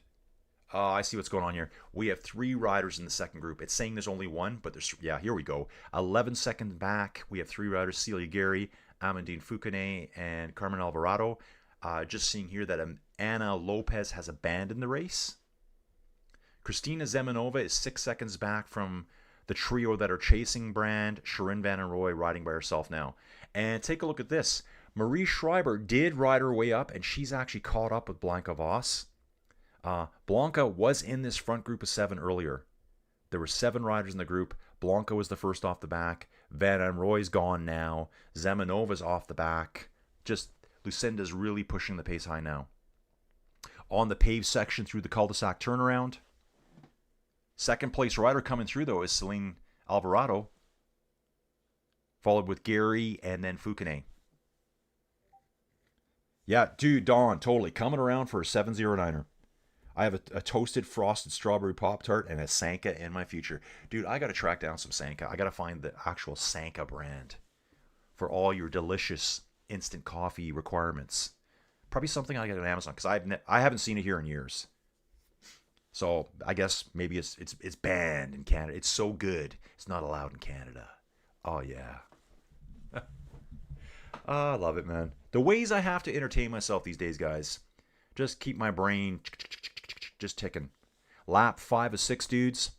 I see what's going on here. We have 3 riders in the 2nd group. It's saying there's only 1, but there's, here we go. 11 seconds back, we have 3 riders, Celia Gary, Amandine Fukune, and Carmen Alvarado. Just seeing here that Anna Lopez has abandoned the race. Christina Zemanova is 6 seconds back from the trio that are chasing Brand. Sharon Van den Roy riding by herself now. And take a look at this. Marie Schreiber did ride her way up, and she's actually caught up with Blanca Vos. Blanca was in this front group of 7 earlier. There were 7 riders in the group. Blanca was the first off the back. Van den Roy's gone now. Zemanova's off the back. Just Lucinda's really pushing the pace high now. On the paved section through the cul-de-sac turnaround. 2nd place rider coming through, though, is Celine Alvarado. Followed with Gary and then Fukune. Yeah, dude, Dawn, totally. Coming around for a 709er. I have a toasted frosted strawberry Pop-Tart and a Sanka in my future. Dude, I got to track down some Sanka. I got to find the actual Sanka brand for all your delicious instant coffee requirements. Probably something I get on Amazon because I haven't seen it here in years. So I guess maybe it's banned in Canada. It's so good. It's not allowed in Canada. Oh, yeah. I love it, man. The ways I have to entertain myself these days, guys. Just keep my brain just ticking. Lap 5 of 6, dudes.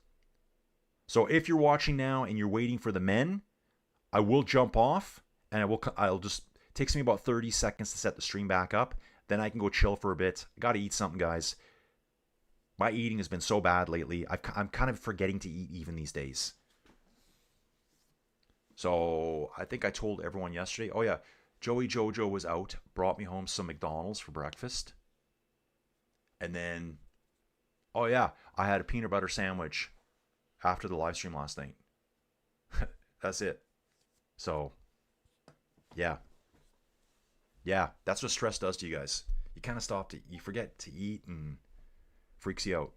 So if you're watching now and you're waiting for the men, I will jump off and I'll just takes me about 30 seconds to set the stream back up. Then I can go chill for a bit. Got to eat something, guys. My eating has been so bad lately. I'm kind of forgetting to eat even these days. So I think I told everyone yesterday. Oh yeah, Joey Jojo was out, brought me home some McDonald's for breakfast. And then Oh yeah, I had a peanut butter sandwich after the live stream last night. That's it. So, yeah. Yeah, that's what stress does to you guys. You kind of you forget to eat and freaks you out.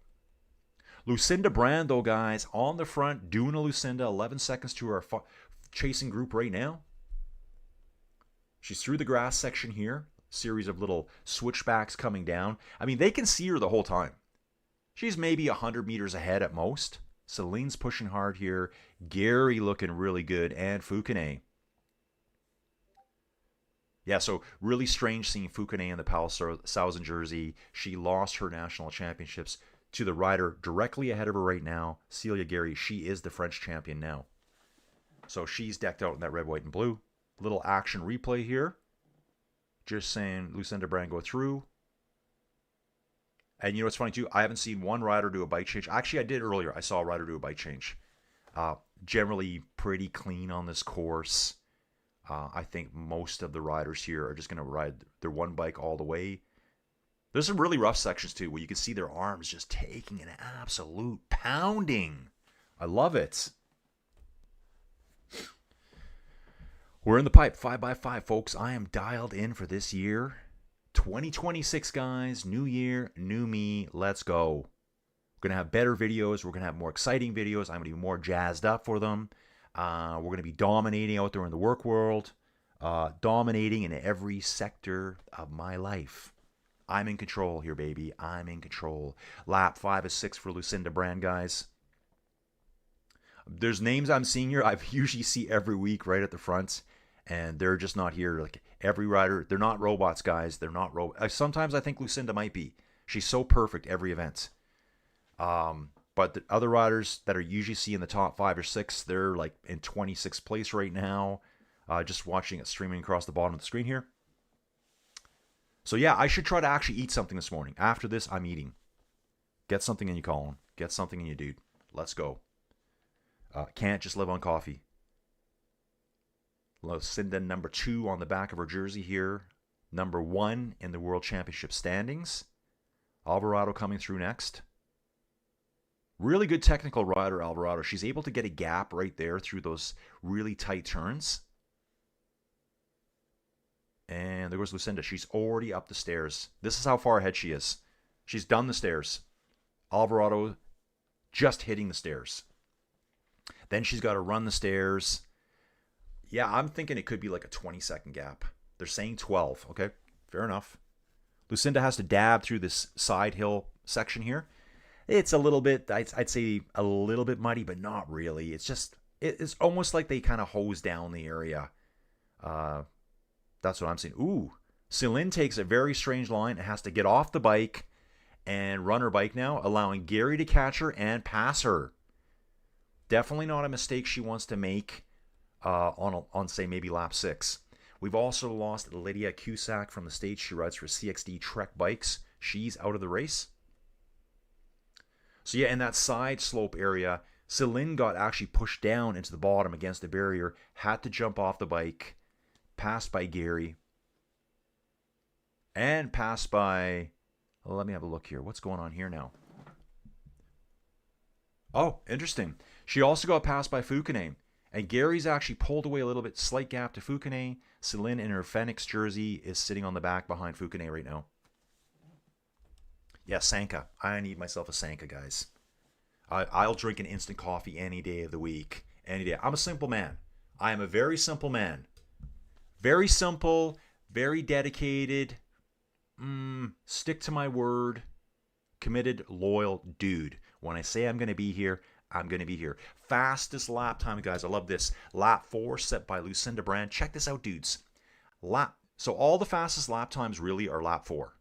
Lucinda Brand, though, guys, on the front, doing a Lucinda, 11 seconds to her chasing group right now. She's through the grass section here. Series of little switchbacks coming down. I mean, they can see her the whole time. She's maybe 100 meters ahead at most. Celine's pushing hard here. Gary looking really good. And Fukune. Yeah, so really strange seeing Fukune in the Palace Thousand jersey. She lost her national championships to the rider directly ahead of her right now, Celia Gary. She is the French champion now. So she's decked out in that red, white, and blue. Little action replay here. Just saying Lucinda Brand go through. And you know what's funny too? I haven't seen one rider do a bike change. Actually, I did earlier. I saw a rider do a bike change. Generally pretty clean on this course. I think most of the riders here are just going to ride their one bike all the way. There's some really rough sections too where you can see their arms just taking an absolute pounding. I love it. We're in the pipe, 5x5, folks. I am dialed in for this year. 2026, guys. New year, new me. Let's go. We're going to have better videos. We're going to have more exciting videos. I'm going to be more jazzed up for them. We're going to be dominating out there in the work world. Dominating in every sector of my life. I'm in control here, baby. I'm in control. Lap 5 is 6 for Lucinda Brand, guys. There's names I'm seeing here I usually see every week right at the front. And they're just not here. Like every rider, they're not robots, guys. They're not robots. Sometimes I think Lucinda might be. She's so perfect every event. But the other riders that are usually see in the top 5 or 6, they're like in 26th place right now. Just watching it streaming across the bottom of the screen here. So yeah, I should try to actually eat something this morning. After this, I'm eating. Get something in you, Colin. Get something in you, dude. Let's go. Can't just live on coffee. Lucinda number 2 on the back of her jersey here. Number 1 in the World Championship standings. Alvarado coming through next. Really good technical rider, Alvarado. She's able to get a gap right there through those really tight turns. And there goes Lucinda. She's already up the stairs. This is how far ahead she is. She's done the stairs. Alvarado just hitting the stairs. Then she's got to run the stairs. Yeah, I'm thinking it could be like a 20-second gap. They're saying 12. Okay, fair enough. Lucinda has to dab through this side hill section here. It's a little bit, I'd say a little bit muddy, but not really. It's just, it's almost like they kind of hose down the area. That's what I'm seeing. Ooh, Celine takes a very strange line and has to get off the bike and run her bike now, allowing Gary to catch her and pass her. Definitely not a mistake she wants to make on say, maybe lap 6. We've also lost Lydia Cusack from the stage. She rides for CXD Trek Bikes. She's out of the race. So yeah, in that side slope area, Celine got actually pushed down into the bottom against the barrier, had to jump off the bike, passed by Gary, and passed by, well, let me have a look here. What's going on here now? Oh, interesting. She also got passed by Fukune. And Gary's actually pulled away a little bit, slight gap to Fukune. Celine in her Phoenix jersey is sitting on the back behind Fukune right now. Yeah, Sanka. I need myself a Sanka, guys. I'll drink an instant coffee any day of the week. Any day. I'm a simple man. I am a very simple man. Very simple, very dedicated, stick to my word, committed, loyal dude. When I say I'm going to be here, I'm going to be here. Fastest lap time, guys. I love this. Lap 4 set by Lucinda Brand. Check this out, dudes. So all the fastest lap times really are lap 4.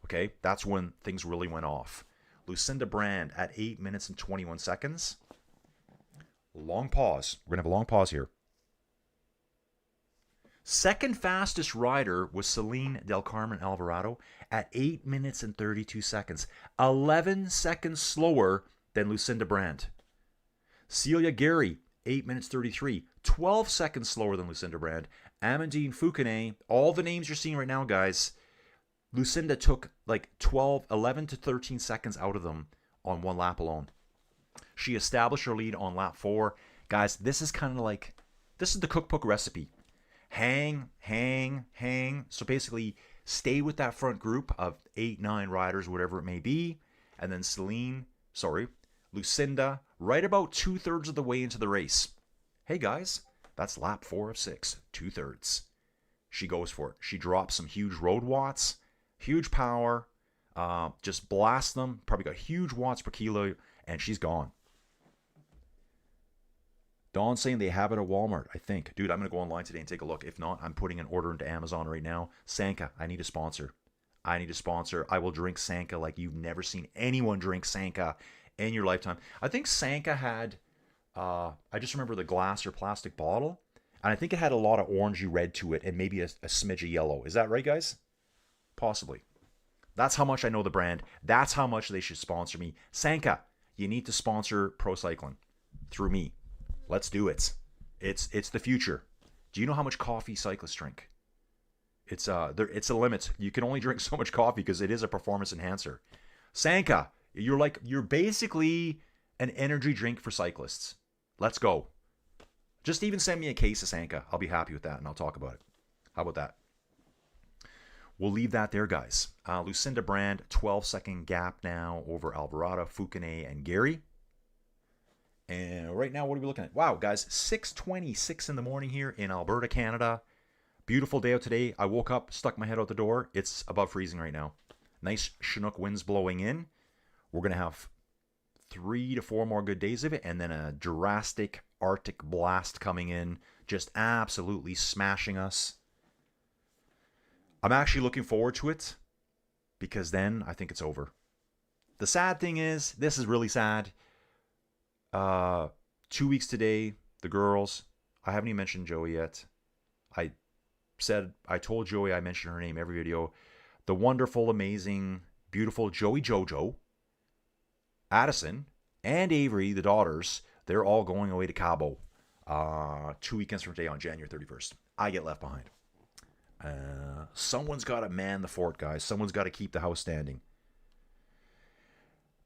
Okay? That's when things really went off. Lucinda Brand at 8 minutes and 21 seconds. Long pause. We're going to have a long pause here. Second fastest rider was Celine Del Carmen Alvarado at 8 minutes and 32 seconds. 11 seconds slower than Lucinda Brand. Celia Gary, 8 minutes 33. 12 seconds slower than Lucinda Brand. Amandine Fukune, all the names you're seeing right now, guys. Lucinda took like 11 to 13 seconds out of them on one lap alone. She established her lead on lap 4. Guys, this is kind of like, this is the cookbook recipe. Hang. So basically, stay with that front group of 8, 9 riders, whatever it may be. And then Lucinda, right about 2/3 of the way into the race. Hey guys, that's lap 4 of 6, 2/3. She goes for it. She drops some huge road watts, huge power, just blasts them. Probably got huge watts per kilo, and she's gone. Dawn's saying they have it at Walmart, I think. Dude, I'm going to go online today and take a look. If not, I'm putting an order into Amazon right now. Sanka, I need a sponsor. I will drink Sanka like you've never seen anyone drink Sanka in your lifetime. I think Sanka had, I just remember the glass or plastic bottle. And I think it had a lot of orangey red to it and maybe a smidge of yellow. Is that right, guys? Possibly. That's how much I know the brand. That's how much they should sponsor me. Sanka, you need to sponsor pro cycling through me. Let's do it. It's the future. Do you know how much coffee cyclists drink? It's a limit. You can only drink so much coffee because it is a performance enhancer. Sanka, you're basically an energy drink for cyclists. Let's go. Just even send me a case of Sanka. I'll be happy with that, and I'll talk about it. How about that? We'll leave that there, guys. Lucinda Brand, 12-second gap now over Alvarado, Fukune, and Gary. And right now, what are we looking at? Wow, guys, 6:26 in the morning here in Alberta, Canada. Beautiful day out today. I woke up, stuck my head out the door. It's above freezing right now. Nice Chinook winds blowing in. We're going to have 3 to 4 more good days of it, and then a drastic Arctic blast coming in, just absolutely smashing us. I'm actually looking forward to it because then I think it's over. The sad thing is, this is really sad. 2 weeks today, the girls, I haven't even mentioned Joey yet. I told Joey I mentioned her name every video. The wonderful, amazing, beautiful Joey Jojo, Addison, and Avery, the daughters, they're all going away to Cabo 2 weekends from today on January 31st. I get left behind. Someone's got to man the fort, guys. Someone's got to keep the house standing.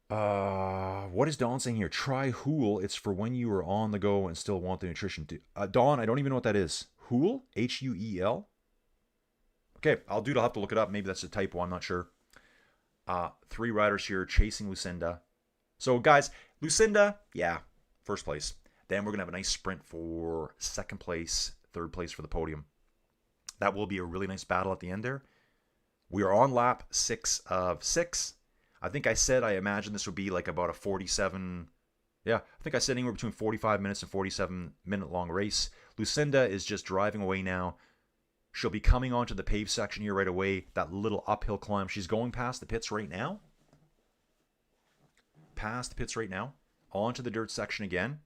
What is Dawn saying here? Try Hool. It's for when you are on the go and still want the nutrition. Dawn, I don't even know what that is. Hool? Huel? Okay, I'll have to look it up. Maybe that's a typo. I'm not sure. 3 riders here chasing Lucinda. So, guys, Lucinda, yeah, first place. Then we're going to have a nice sprint for 2nd place, 3rd place for the podium. That will be a really nice battle at the end there. We are on lap 6 of 6. I think I said I imagine this would be like about a 47... Yeah, I think I said anywhere between 45 minutes and 47-minute long race. Lucinda is just driving away now. She'll be coming onto the paved section here right away. That little uphill climb. She's going past the pits right now. Past the pits right now. Onto the dirt section again.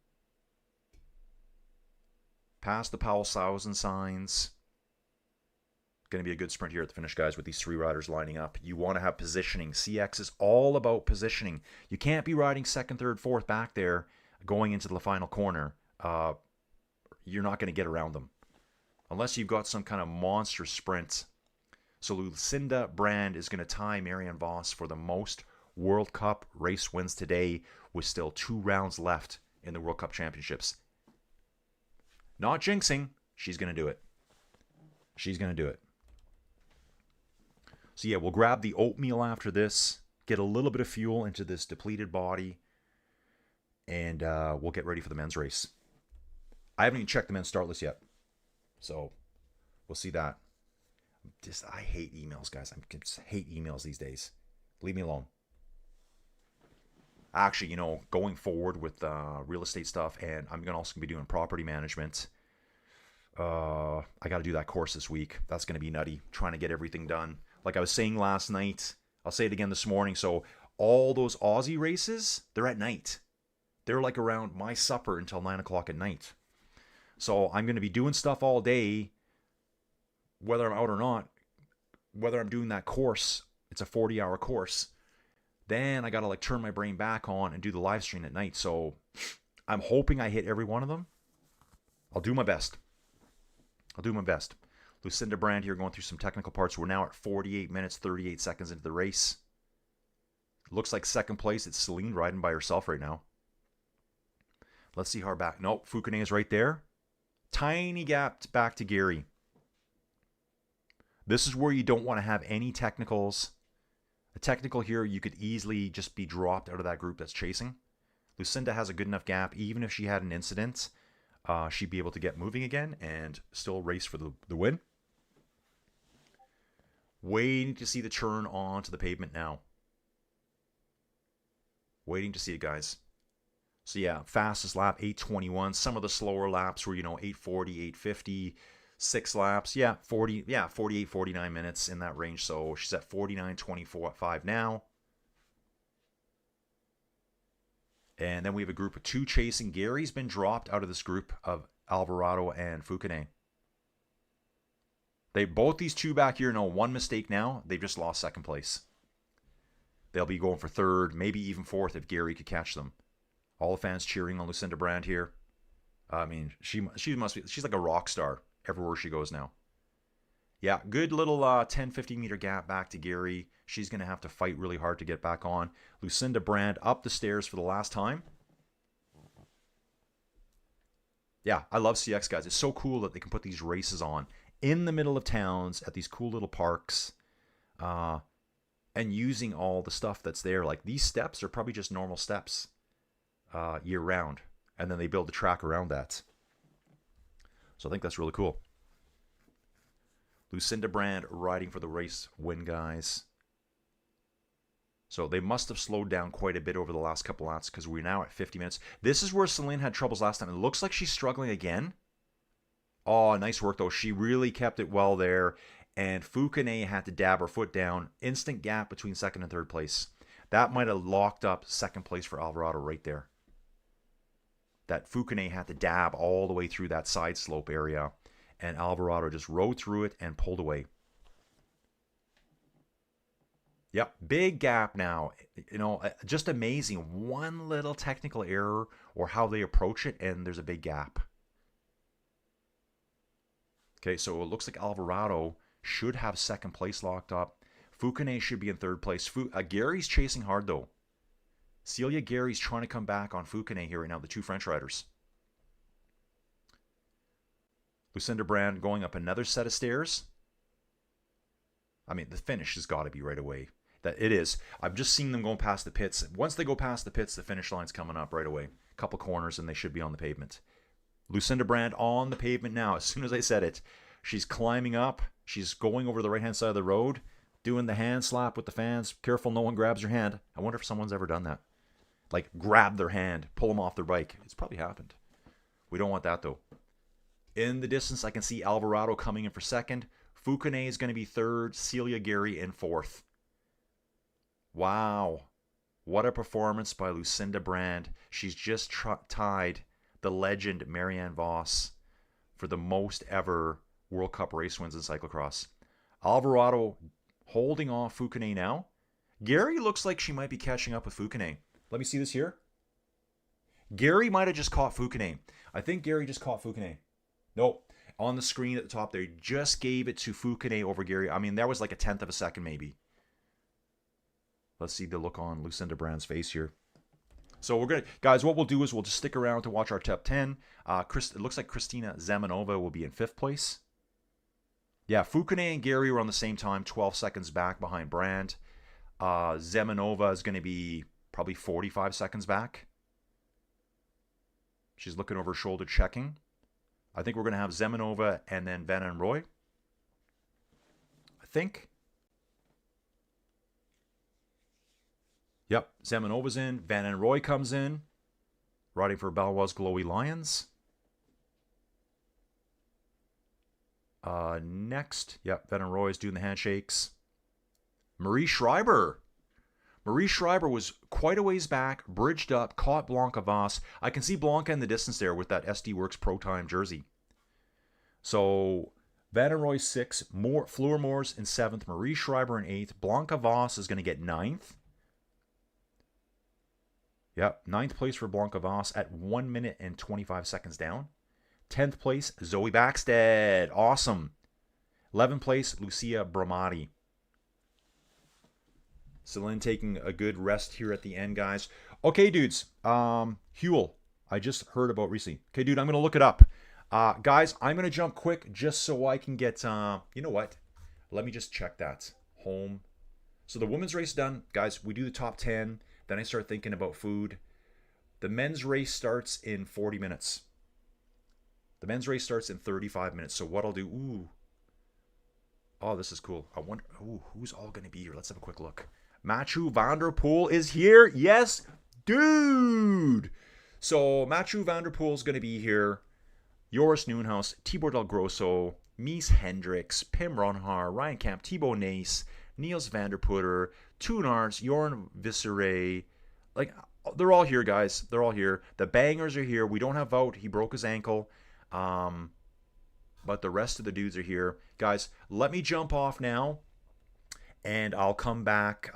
Past the Powell Thousand signs. Going to be a good sprint here at the finish, guys, with these 3 riders lining up. You want to have positioning. CX is all about positioning. You can't be riding 2nd, 3rd, 4th back there going into the final corner. You're not going to get around them unless you've got some kind of monster sprint. So Lucinda Brand is going to tie Marianne Vos for the most World Cup race wins today with still 2 rounds left in the World Cup Championships. Not jinxing. She's going to do it. She's going to do it. So yeah, we'll grab the oatmeal after this, get a little bit of fuel into this depleted body, and we'll get ready for the men's race. I haven't even checked the men's start list yet, so we'll see that. I hate emails, guys. I just hate emails these days. Leave me alone. Actually, going forward with real estate stuff, and I'm also going to be doing property management. I got to do that course this week. That's going to be nutty, trying to get everything done. Like I was saying last night, I'll say it again this morning. So all those Aussie races, they're at night. They're like around my supper until 9 o'clock at night. So I'm going to be doing stuff all day, whether I'm out or not, whether I'm doing that course. It's a 40-hour course. Then I got to turn my brain back on and do the live stream at night. So I'm hoping I hit every one of them. I'll do my best. Lucinda Brand here going through some technical parts. We're now at 48 minutes, 38 seconds into the race. Looks like second place. It's Celine riding by herself right now. Let's see how back. Nope, Fukune is right there. Tiny gap back to Gary. This is where you don't want to have any technicals. A technical here, you could easily just be dropped out of that group that's chasing. Lucinda has a good enough gap. Even if she had an incident, she'd be able to get moving again and still race for the win. Waiting to see the turn onto the pavement now. Waiting to see it, guys. So yeah, fastest lap, 8:21. Some of the slower laps were, 8:40, 8:50, 6 laps. Yeah, 48, 49 minutes in that range. So she's at 49:24.5 now. And then we have a group of 2 chasing. Gary's been dropped out of this group of Alvarado and Fukune. Both these 2 back here, one mistake now. They've just lost second place. They'll be going for third, maybe even fourth if Gary could catch them. All the fans cheering on Lucinda Brand here. I mean, she must be, she's like a rock star everywhere she goes now. Yeah, good little 10-15 meter gap back to Gary. She's going to have to fight really hard to get back on. Lucinda Brand up the stairs for the last time. Yeah, I love CX, guys. It's so cool that they can put these races on in the middle of towns at these cool little parks. And using all the stuff that's there. Like these steps are probably just normal steps year round. And then they build the track around that. So I think that's really cool. Lucinda Brand riding for the race win, guys. So they must have slowed down quite a bit over the last couple laps because we're now at 50 minutes. This is where Celine had troubles last time. It looks like she's struggling again. Oh, nice work though. She really kept it well there. And Fukune had to dab her foot down. Instant gap between second and third place. That might have locked up second place for Alvarado right there. That Fukune had to dab all the way through that side slope area. And Alvarado just rode through it and pulled away. Yep, big gap now. Just amazing. One little technical error or how they approach it, and there's a big gap. Okay, so it looks like Alvarado should have second place locked up. Fukune should be in third place. Gary's chasing hard, though. Celia Gary's trying to come back on Fukune here right now, the 2 French riders. Lucinda Brand going up another set of stairs. I mean, the finish has got to be right away. That it is. I've just seen them going past the pits. Once they go past the pits, the finish line's coming up right away. A couple corners and they should be on the pavement. Lucinda Brand on the pavement now. As soon as I said it, she's climbing up. She's going over the right-hand side of the road, doing the hand slap with the fans. Careful, no one grabs your hand. I wonder if someone's ever done that. Like, grab their hand, pull them off their bike. It's probably happened. We don't want that, though. In the distance, I can see Alvarado coming in for second. Fukune is going to be third. Celia Gary in fourth. Wow. What a performance by Lucinda Brand. She's just tied the legend Marianne Vos for the most ever World Cup race wins in cyclocross. Alvarado holding off Fukune now. Gary looks like she might be catching up with Fukune. Let me see this here. Gary might have just caught Fukune. I think Gary just caught Fukune. Nope. On the screen at the top there, just gave it to Fukune over Gary. I mean, that was like a 1/10 of a second maybe. Let's see the look on Lucinda Brand's face here. So we're going to, guys, what we'll do is we'll just stick around to watch our top 10. It looks like Kristina Zemanova will be in 5th place. Yeah, Fukune and Gary were on the same time, 12 seconds back behind Brand. Zemanova is going to be probably 45 seconds back. She's looking over her shoulder checking. I think we're going to have Zemanova and then Van and Roy. I think. Yep, Zemanova's in. Van and Roy comes in. Riding for Balois Glowy Lions. Next, yep, Van and Roy is doing the handshakes. Marie Schreiber. Marie Schreiber was quite a ways back, bridged up, caught Blanca Vos. I can see Blanca in the distance there with that SD Works Pro Time jersey. So, Van and Roy 6, Fleur Moores in 7th, Marie Schreiber in 8th. Blanca Vos is going to get 9th. Yep, 9th place for Blanca Vos at 1 minute and 25 seconds down. 10th place, Zoe Backstead. Awesome. 11th place, Lucia Bramati. Celine taking a good rest here at the end, guys. Okay, dudes. Huel, I just heard about recently. Okay, dude, I'm going to look it up. Guys, I'm going to jump quick just so I can get, you know what? Let me just check that. Home. So the women's race done. Guys, we do the top 10. Then I start thinking about food. The men's race starts in 40 minutes. The men's race starts in 35 minutes. So what I'll do, ooh. Oh, this is cool. I wonder, ooh, who's all going to be here? Let's have a quick look. Mathieu van der Poel is here. Yes, dude. So Mathieu van der Poel is going to be here. Joris Nieuwenhuis, Tibor Del Grosso, Mies Hendricks, Pim Ronhaar, Ryan Kamp, Thibaut Nace, Niels van der Putter, Toon Aerts, Jorn Visseré. Like, they're all here, guys. They're all here. The bangers are here. We don't have Wout. He broke his ankle. But the rest of the dudes are here. Guys, let me jump off now. And I'll come back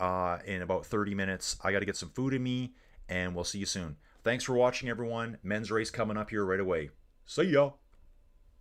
in about 30 minutes. I got to get some food in me. And we'll see you soon. Thanks for watching, everyone. Men's race coming up here right away. See ya.